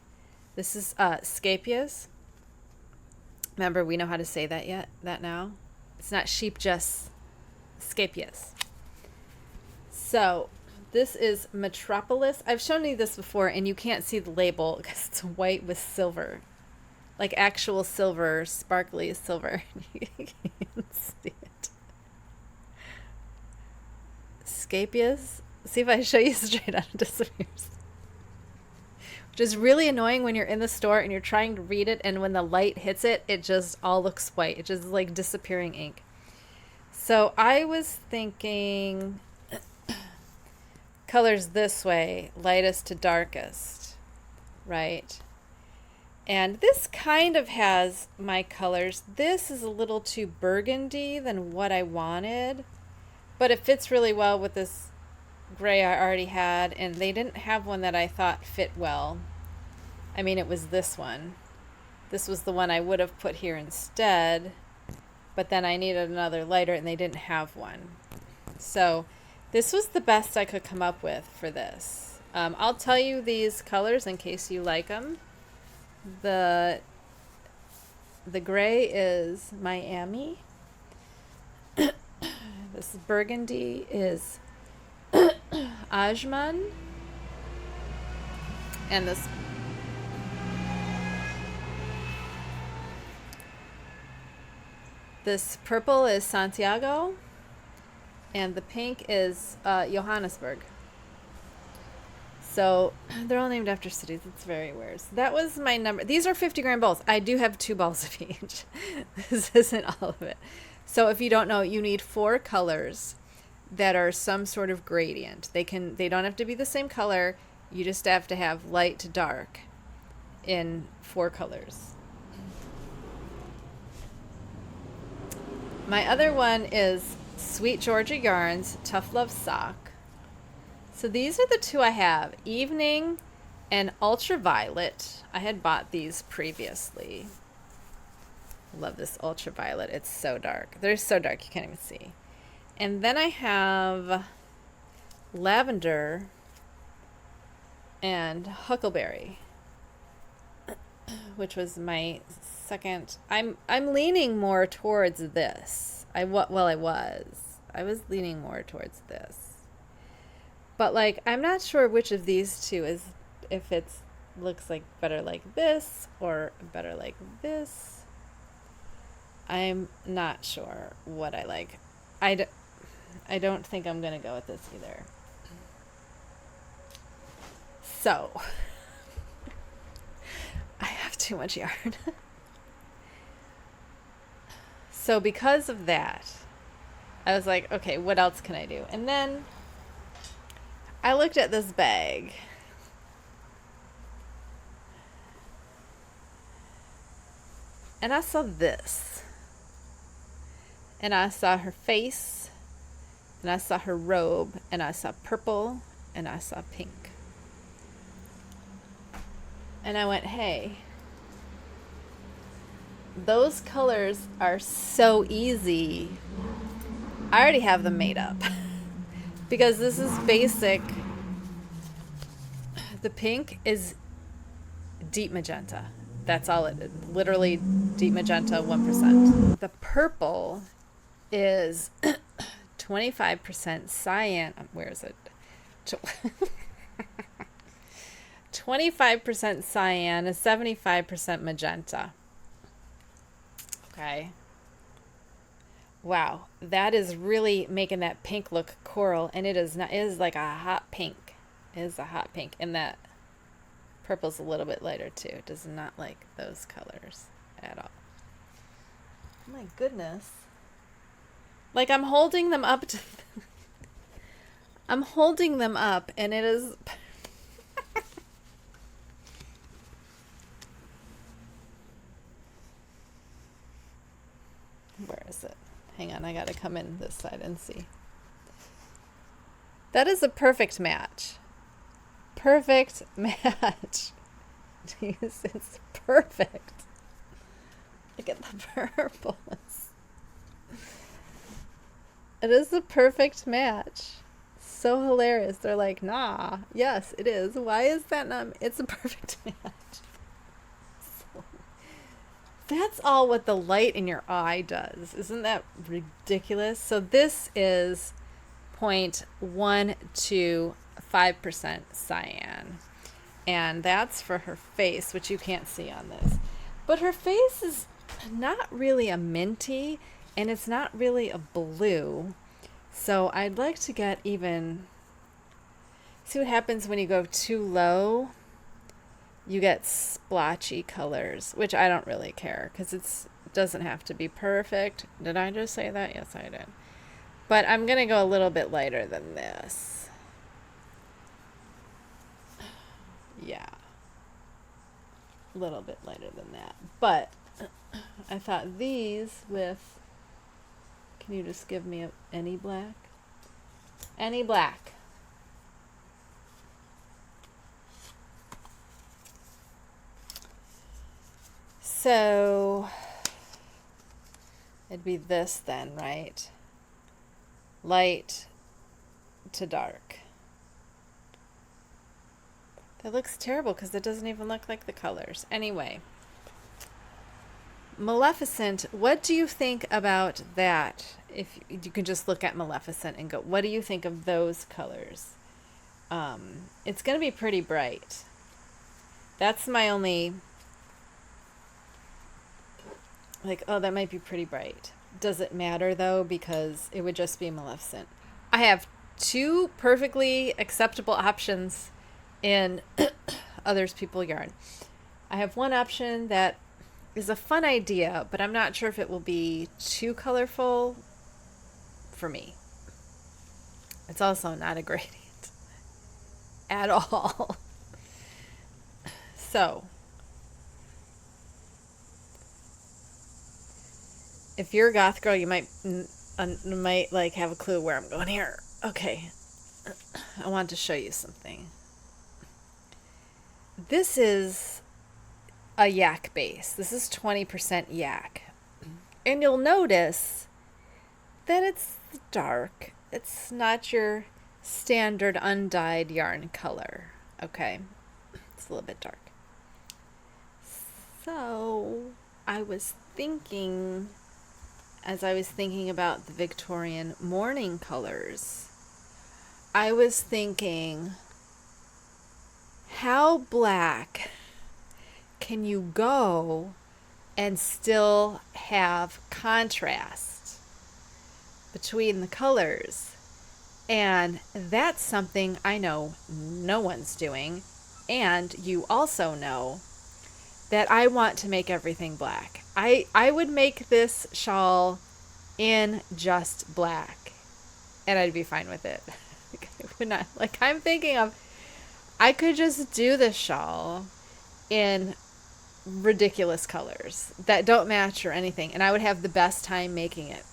This is Sheepjes. Remember, we know how to say that now. It's not Sheepjes, Sheepjes. So this is Metropolis. I've shown you this before, and you can't see the label because it's white with silver. Like actual silver, sparkly silver. You can't see it. Sheepjes. See if I show you straight out, it disappears. Which is really annoying when you're in the store and you're trying to read it, and when the light hits it, it just all looks white. It just like disappearing ink. So I was thinking colors this way, lightest to darkest, right? And this kind of has my colors. This is a little too burgundy than what I wanted, but it fits really well with this gray I already had, and they didn't have one that I thought fit well. I mean, it was this one. This was the one I would have put here instead, but then I needed another lighter and they didn't have one. So this was the best I could come up with for this. I'll tell you these colors in case you like them. The gray is Miami. This burgundy is Ajman. And this purple is Santiago. And the pink is Johannesburg. So they're all named after cities. It's very weird. So that was my number. These are 50-gram balls. I do have 2 balls of each. This isn't all of it. So if you don't know, you need 4 colors that are some sort of gradient. They don't have to be the same color. You just have to have light to dark in 4 colors. My other one is Sweet Georgia Yarns Tough Love Sock. So these are the 2 I have, Evening and Ultraviolet. I had bought these previously. Love this ultraviolet. It's so dark. They're so dark you can't even see. And then I have Lavender and Huckleberry, which was my second. I'm leaning more towards this. I was leaning more towards this. But like, I'm not sure which of these 2 is, if it's looks like better like this or better like this. I'm not sure what I like. I don't think I'm going to go with this either. So, I have too much yarn. So because of that, I was like, okay, what else can I do? And then I looked at this bag. And I saw this. And I saw her face. And I saw her robe. And I saw purple. And I saw pink. And I went, hey, those colors are so easy. I already have them made up. Because this is basic. The pink is deep magenta. That's all it is. Literally deep magenta, 1%. The purple is 25% cyan. Where is it? 25% cyan is 75% magenta. Okay. Wow, that is really making that pink look coral, and it is not. It is like a hot pink. It is a hot pink, and that purple's a little bit lighter too. It does not like those colors at all. Oh my goodness! Like I'm holding them up to. I'm holding them up, and it is. Where is it? Hang on, I gotta come in this side and see. That is a perfect match. Perfect match. Jeez, it's perfect. Look at the purples. It is a perfect match. So hilarious. They're like, nah, yes, it is. Why is that not? It's a perfect match. That's all what the light in your eye does. Isn't that ridiculous? So this is 0.125% cyan. And that's for her face, which you can't see on this. But her face is not really a minty, and it's not really a blue. So I'd like to get even... See what happens when you go too low? You get splotchy colors, which I don't really care because it doesn't have to be perfect. Did I just say that? Yes, I did. But I'm going to go a little bit lighter than this. Yeah. A little bit lighter than that. But I thought these with... Can you just give me any black? Any black. So it'd be this then, right? Light to dark. That looks terrible because it doesn't even look like the colors. Anyway, Maleficent, what do you think about that? If you can just look at Maleficent and go, what do you think of those colors? It's going to be pretty bright. That's my only, like, oh, that might be pretty bright. Does it matter though? Because it would just be Maleficent. I have two perfectly acceptable options in Others People Yarn. I have one option that is a fun idea, but I'm not sure if it will be too colorful for me. It's also not a gradient at all. So, if you're a goth girl, you might like have a clue where I'm going here. Okay, I want to show you something. This is a yak base. This is 20% yak. And you'll notice that it's dark. It's not your standard undyed yarn color. Okay, it's a little bit dark. So I was thinking, as I was thinking about the Victorian Mourning colors, I was thinking, how black can you go and still have contrast between the colors? And that's something I know no one's doing. And you also know that I want to make everything black. I would make this shawl in just black and I'd be fine with it. Would not, like, I'm thinking of, I could just do this shawl in ridiculous colors that don't match or anything, and I would have the best time making it.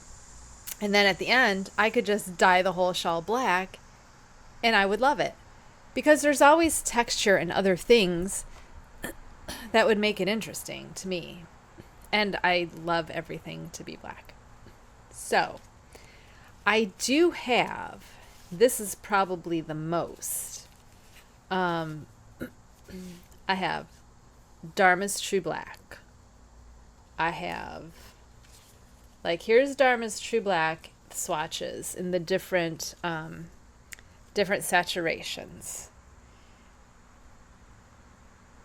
And then at the end, I could just dye the whole shawl black and I would love it. Because there's always texture and other things that would make it interesting to me. And I love everything to be black. So, I do have, this is probably the most, I have Dharma's True Black. I have, like, here's Dharma's True Black swatches in the different saturations.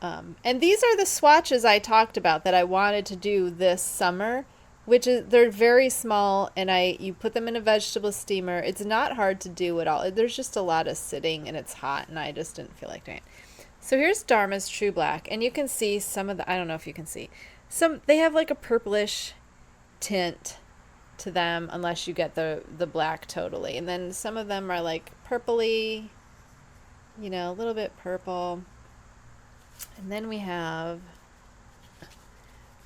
And these are the swatches I talked about that I wanted to do this summer, which is, they're very small, and you put them in a vegetable steamer. It's not hard to do at all. There's just a lot of sitting and it's hot, and I just didn't feel like doing it. So here's Dharma's True Black, and you can see some of the, I don't know if you can see, they have like a purplish tint to them unless you get the black totally. And then some of them are like purpley, you know, a little bit purple. And then we have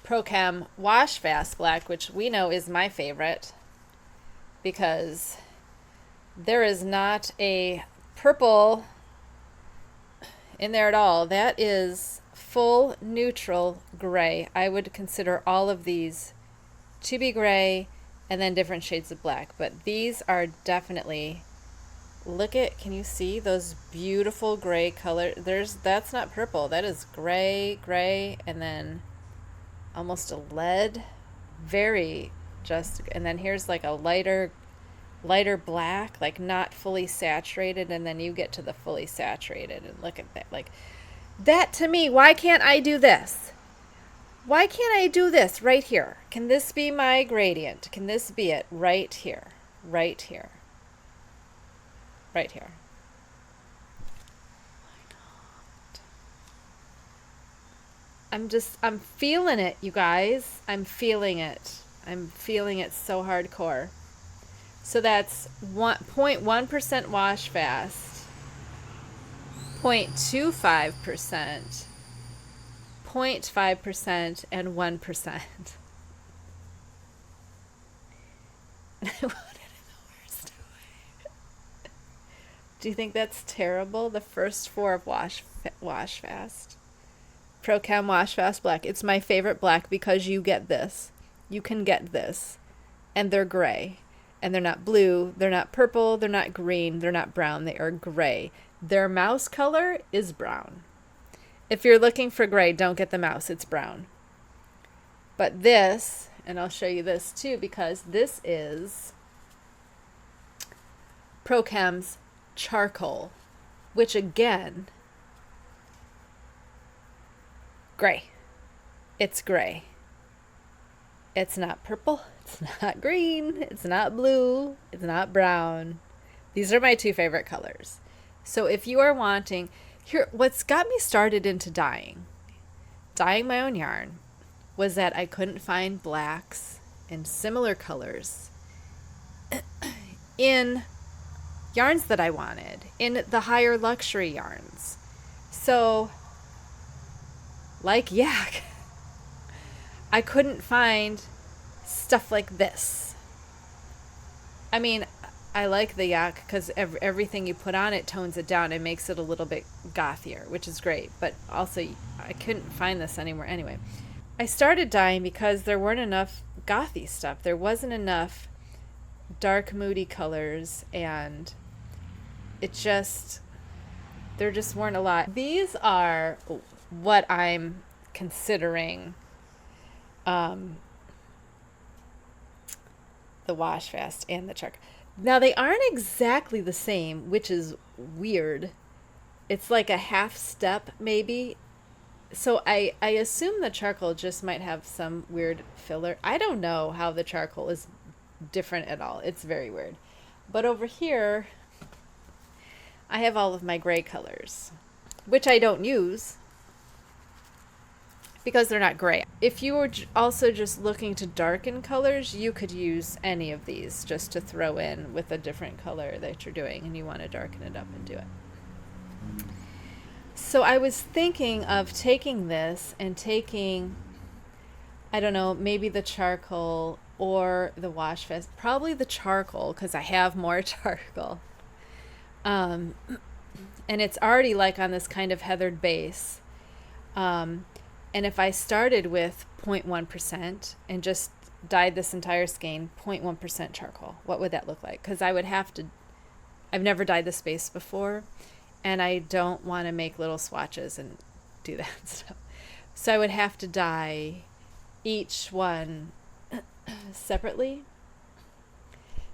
Prochem Wash Fast Black, which we know is my favorite because there is not a purple in there at all. That is full neutral gray. I would consider all of these to be gray and then different shades of black, but these are definitely, look at, can you see those beautiful gray color? That's not purple, that is gray, and then almost a lead, very just, and then here's like a lighter black, like not fully saturated, and then you get to the fully saturated, and look at that, like that to me. Why can't I do this? Why can't I do this right here? Can this be my gradient? Can this be it right here? Right here. Right here. Why not? I'm feeling it, you guys. I'm feeling it. I'm feeling it so hardcore. So that's 0.1% wash fast, 0.25%, 0.5%, and 1%. And I want it in the worst way. Do you think that's terrible? The first four of wash fast. ProChem Wash Fast Black. It's my favorite black because you get this. You can get this. And they're gray. And they're not blue. They're not purple. They're not green. They're not brown. They are gray. Their mouse color is brown. If you're looking for gray, don't get the mouse. It's brown. But this, and I'll show you this too, because this is ProChem's charcoal, which again, gray. It's gray. It's not purple. It's not green. It's not blue. It's not brown. These are my two favorite colors. So if you are wanting, here, what's got me started into dyeing my own yarn, was that I couldn't find blacks in similar colors in yarns that I wanted, in the higher luxury yarns. So, like yak, I couldn't find stuff like this. I mean, I like the yak because everything you put on it tones it down and makes it a little bit gothier, which is great. But also, I couldn't find this anywhere anyway. I started dyeing because there weren't enough gothy stuff. There wasn't enough dark, moody colors, and there just weren't a lot. These are what I'm considering the Wash Fast and the charcoal. Now, they aren't exactly the same, which is weird. It's like a half step, maybe. So I assume the charcoal just might have some weird filler. I don't know how the charcoal is different at all. It's very weird. But over here, I have all of my gray colors, which I don't use because they're not gray. If you were also just looking to darken colors, you could use any of these just to throw in with a different color that you're doing and you want to darken it up and do it. So I was thinking of taking this and taking, I don't know, maybe the charcoal or the Wash Fast, probably the charcoal because I have more charcoal. And it's already like on this kind of heathered base. And if I started with 0.1% and just dyed this entire skein 0.1% charcoal, what would that look like? Because I would have to, I've never dyed this base before, and I don't want to make little swatches and do that stuff. So I would have to dye each one separately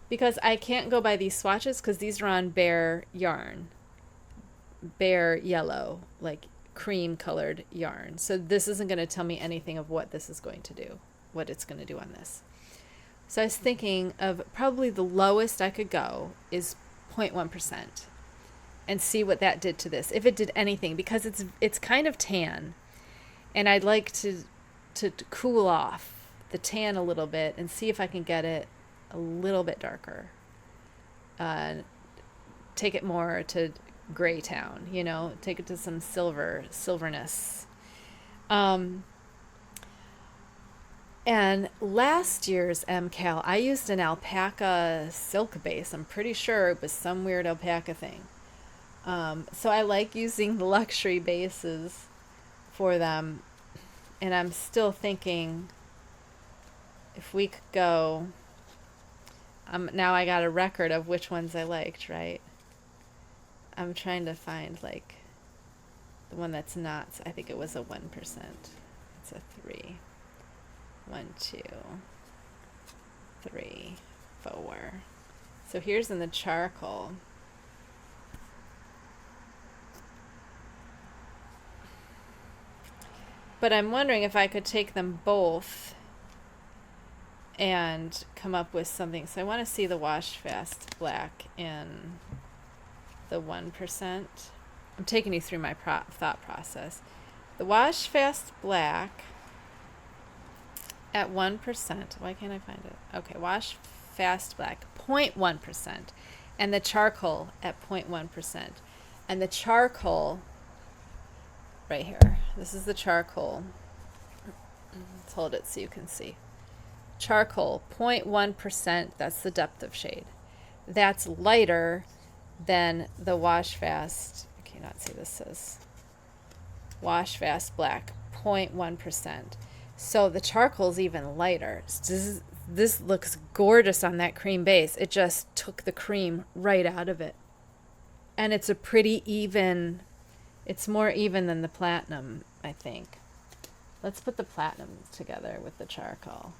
because I can't go by these swatches because these are on bare yarn, bare yellow, like cream colored yarn. So this isn't going to tell me anything of what this is going to do, what it's going to do on this. So I was thinking of probably the lowest I could go is 0.1% and see what that did to this, if it did anything, because it's kind of tan, and I'd like to cool off the tan a little bit and see if I can get it a little bit darker. Take it more to gray town, you know, take it to some silverness. And last year's MCAL, I used an alpaca silk base. I'm pretty sure it was some weird alpaca thing. So I like using the luxury bases for them. And I'm still thinking if we could go, now I got a record of which ones I liked, right? I'm trying to find like the one that's not, I think it was a 1%. It's a 3. 1, 2, 3, 4. So here's in the charcoal. But I'm wondering if I could take them both and come up with something. So I want to see the Wash Fast Black in the 1%. I'm taking you through my thought process. The Wash Fast Black at 1%. Why can't I find it? Okay, Wash Fast Black, 0.1%. And the charcoal at 0.1%. And the charcoal, right here. This is the charcoal. Let's hold it so you can see. Charcoal, 0.1%. That's the depth of shade. That's lighter than the Wash Fast. I cannot see this says Wash Fast Black, 0.1%. So the charcoal's even lighter. This looks gorgeous on that cream base. It just took the cream right out of it. And it's a pretty even, it's more even than the platinum, I think. Let's put the platinum together with the charcoal.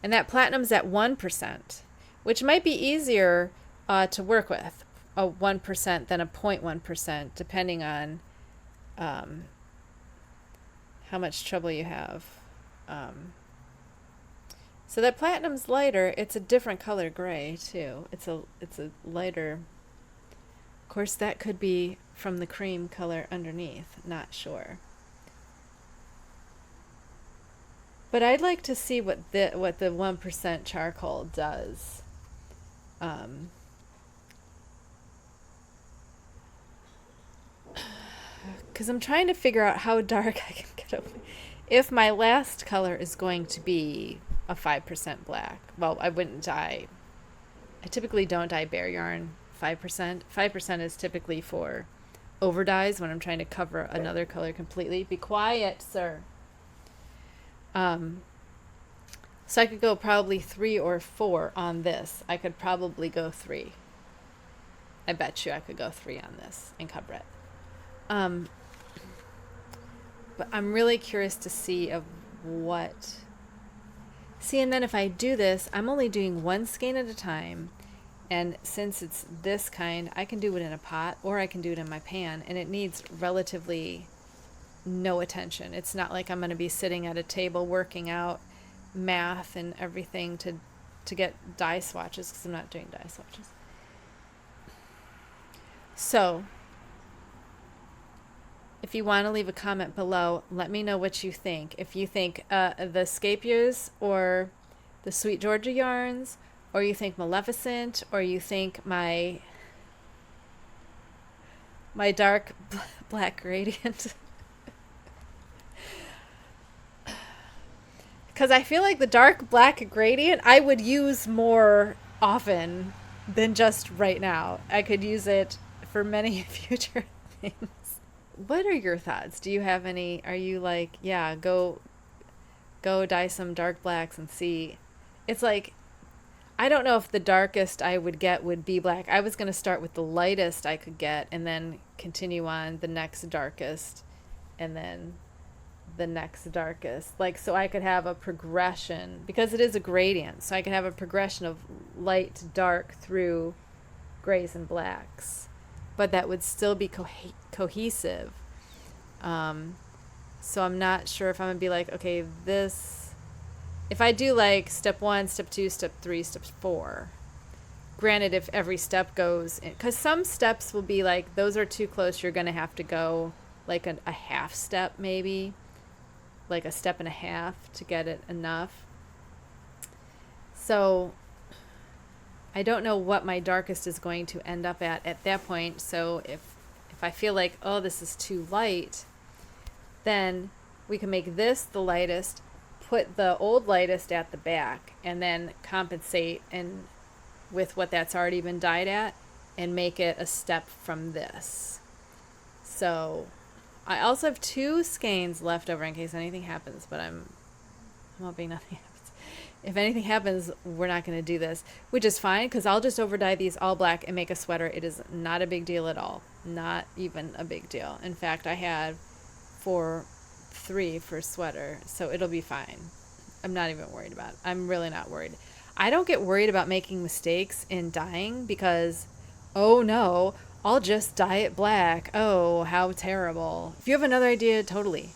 And that platinum's at 1%, which might be easier to work with, a 1% than a 0.1%, depending on how much trouble you have. So that platinum's lighter. It's a different color gray too. It's a lighter. Of course, that could be from the cream color underneath. Not sure. But I'd like to see what the 1% charcoal does. Because I'm trying to figure out how dark I can get over. If my last color is going to be a 5% black, well, I wouldn't dye. I typically don't dye bare yarn 5%. 5% is typically for over dyes when I'm trying to cover another color completely. Be quiet, sir. So I could go probably 3 or 4 on this. I could probably go 3. I bet you I could go 3 on this and cover it. But I'm really curious to see of what. See, and then if I do this, I'm only doing one skein at a time. And since it's this kind, I can do it in a pot or I can do it in my pan, and it needs relatively no attention. It's not like I'm going to be sitting at a table working out math and everything to get dye swatches, because I'm not doing dye swatches. So if you want to leave a comment below, let me know what you think. If you think the Sheepjes or the Sweet Georgia yarns, or you think Maleficent, or you think my dark black gradient. Because I feel like the dark black gradient I would use more often than just right now. I could use it for many future things. What are your thoughts? Do you have any? Are you like, yeah, go dye some dark blacks and see? It's like, I don't know if the darkest I would get would be black. I was going to start with the lightest I could get and then continue on the next darkest and then the next darkest. Like, so I could have a progression, because it is a gradient. So I could have a progression of light to dark through grays and blacks, but that would still be cohesive. So I'm not sure if I'm gonna be like, okay, this, if I do like step 1, step 2, step 3, step 4, granted, if every step goes in, because some steps will be like, those are too close, you're gonna have to go like a half step, maybe like a step and a half to get it enough. So I don't know what my darkest is going to end up at that point. So if I feel like, oh, this is too light, then we can make this the lightest, put the old lightest at the back, and then compensate and with what that's already been dyed at, and make it a step from this. So I also have 2 skeins left over in case anything happens, but I'm hoping nothing happens. If anything happens, we're not going to do this, which is fine, because I'll just over dye these all black and make a sweater. It is not a big deal at all. Not even a big deal. In fact, I had 3 for sweater, so it'll be fine. I'm not even worried about it. I'm really not worried. I don't get worried about making mistakes in dyeing because, oh no, I'll just dye it black. Oh, how terrible. If you have another idea, totally.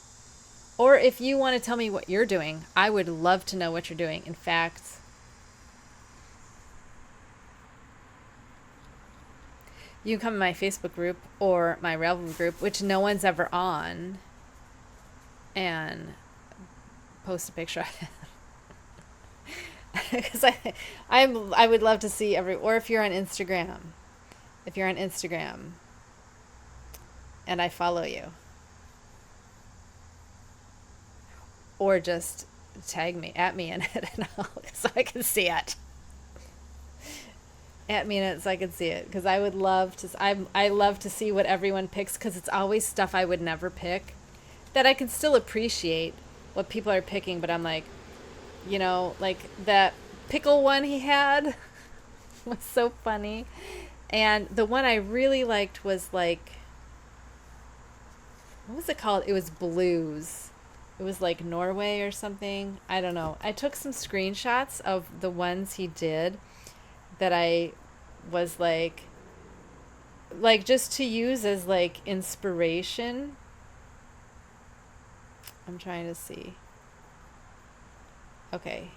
Or if you want to tell me what you're doing, I would love to know what you're doing. In fact, you can come in my Facebook group or my Ravelry group, which no one's ever on, and post a picture of it. Because I would love to see or if you're on Instagram. If you're on Instagram and I follow you, or just tag me, at me in it, and so I can see it. at me so I could see it, because I would love to. I love to see what everyone picks, because it's always stuff I would never pick, that I can still appreciate what people are picking. But I'm like, like that pickle one he had was so funny, and the one I really liked was like, what was it called? It was blues. It was like Norway or something. I don't know. I took some screenshots of the ones he did that I was like just to use as like inspiration. I'm trying to see. Okay.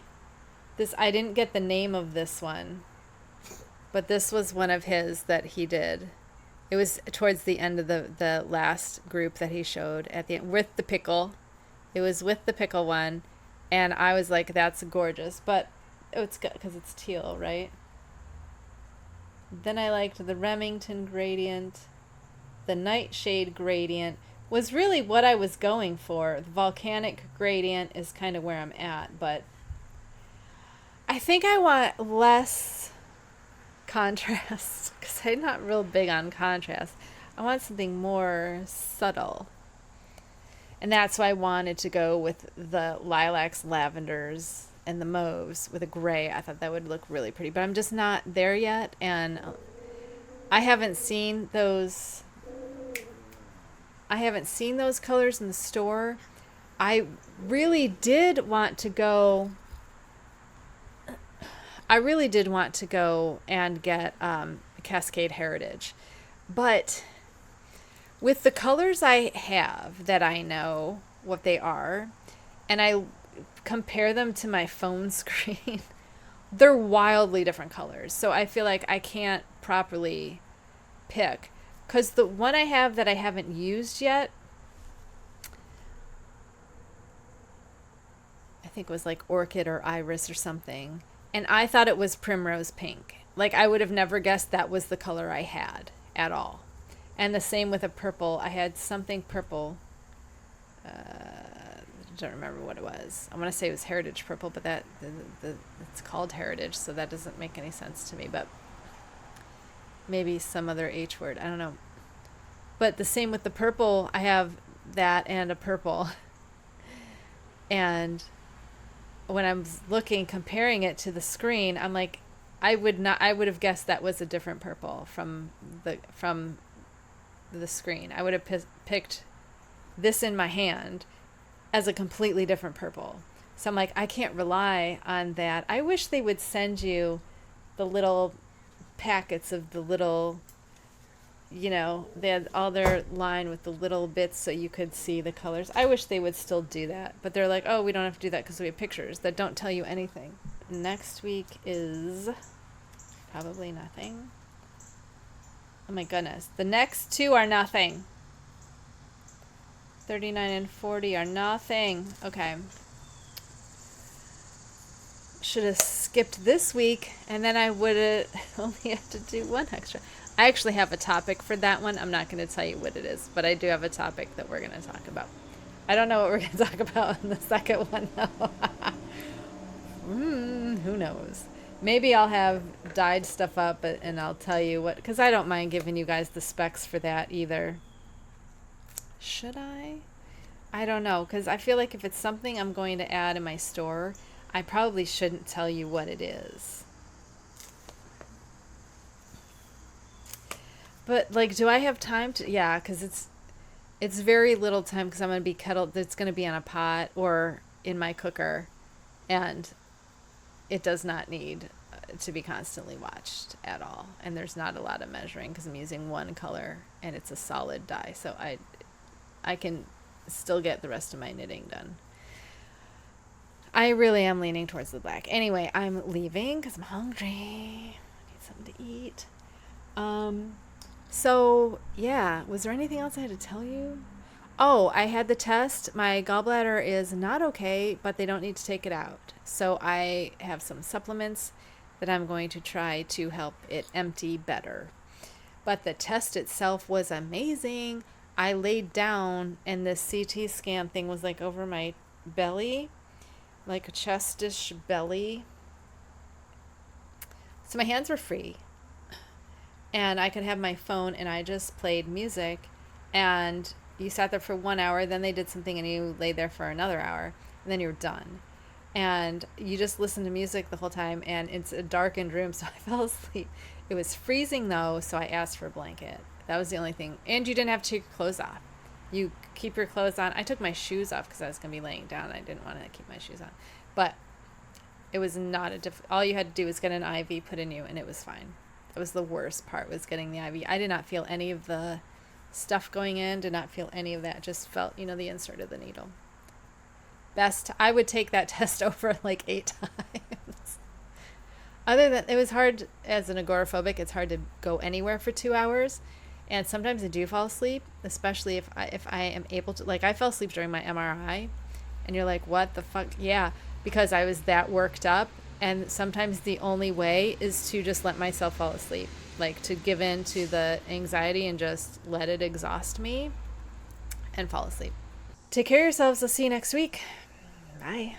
I didn't get the name of this one, but this was one of his that he did. It was towards the end of the last group that he showed at the end with the pickle. It was with the pickle one, and I was like, that's gorgeous, but it's good because it's teal, right? Then I liked the Remington gradient. The Nightshade gradient was really what I was going for. The volcanic gradient is kind of where I'm at, but I think I want less contrast, because I'm not real big on contrast. I want something more subtle. And that's why I wanted to go with the lilacs, lavenders, and the mauves with a gray. I thought that would look really pretty, but I'm just not there yet, and I haven't seen those colors in the store. I really did want to go and get Cascade Heritage, but with the colors I have that I know what they are, and I compare them to my phone screen, they're wildly different colors. So I feel like I can't properly pick, because the one I have that I haven't used yet, I think was like Orchid or Iris or something, and I thought it was Primrose Pink. Like, I would have never guessed that was the color I had at all. And the same with a purple. I had something purple. I don't remember what it was. I want to say it was Heritage Purple, but it's called Heritage, so that doesn't make any sense to me. But maybe some other H word. I don't know. But the same with the purple. I have that and a purple. And when I'm comparing it to the screen, I'm like, I would have guessed that was a different purple from the screen. I would have picked this in my hand as a completely different purple. So I'm like, I can't rely on that. I wish they would send you the little packets of the little, they had all their line with the little bits so you could see the colors. I wish they would still do that, but they're like, oh, we don't have to do that because we have pictures that don't tell you anything. Next week is probably nothing. Oh my goodness. The next two are nothing. 39 and 40 are nothing. Okay. Should have skipped this week, and then I would only have to do one extra. I actually have a topic for that one. I'm not going to tell you what it is, but I do have a topic that we're going to talk about. I don't know what we're going to talk about in the second one, though. Who knows? Maybe I'll have dyed stuff up and I'll tell you what, because I don't mind giving you guys the specs for that either. Should I? I don't know, because I feel like if it's something I'm going to add in my store, I probably shouldn't tell you what it is. But like, do I have time to? Yeah, because it's very little time, because I'm going to be kettled. It's going to be on a pot or in my cooker, and it does not need to be constantly watched at all. And there's not a lot of measuring because I'm using one color and it's a solid dye, so I can still get the rest of my knitting done. I really am leaning towards the black. Anyway, I'm leaving because I'm hungry. I need something to eat. So yeah, was there anything else I had to tell you? Oh, I had the test. My gallbladder is not okay, but they don't need to take it out. So I have some supplements that I'm going to try to help it empty better. But the test itself was amazing. I laid down and the CT scan thing was like over my belly, like a chestish belly. So my hands were free. and I could have my phone and I just played music, and you sat there for 1 hour, then they did something and you lay there for another hour, and then you're done. And you just listen to music the whole time, and it's a darkened room, so I fell asleep. It was freezing though, so I asked for a blanket. That was the only thing. And you didn't have to take your clothes off. You keep your clothes on. I took my shoes off because I was going to be laying down. I didn't want to keep my shoes on. But it was not all you had to do was get an IV put in you, and it was fine. That was the worst part, was getting the IV. I did not feel any of the stuff going in, did not feel any of that. Just felt, the insert of the needle. Best. I would take that test over like 8 times. Other than, it was hard as an agoraphobic, it's hard to go anywhere for 2 hours. And sometimes I do fall asleep, especially if I am able to. Like, I fell asleep during my MRI, and you're like, what the fuck? Yeah, because I was that worked up. And sometimes the only way is to just let myself fall asleep, like to give in to the anxiety and just let it exhaust me and fall asleep. Take care of yourselves. I'll see you next week. Bye.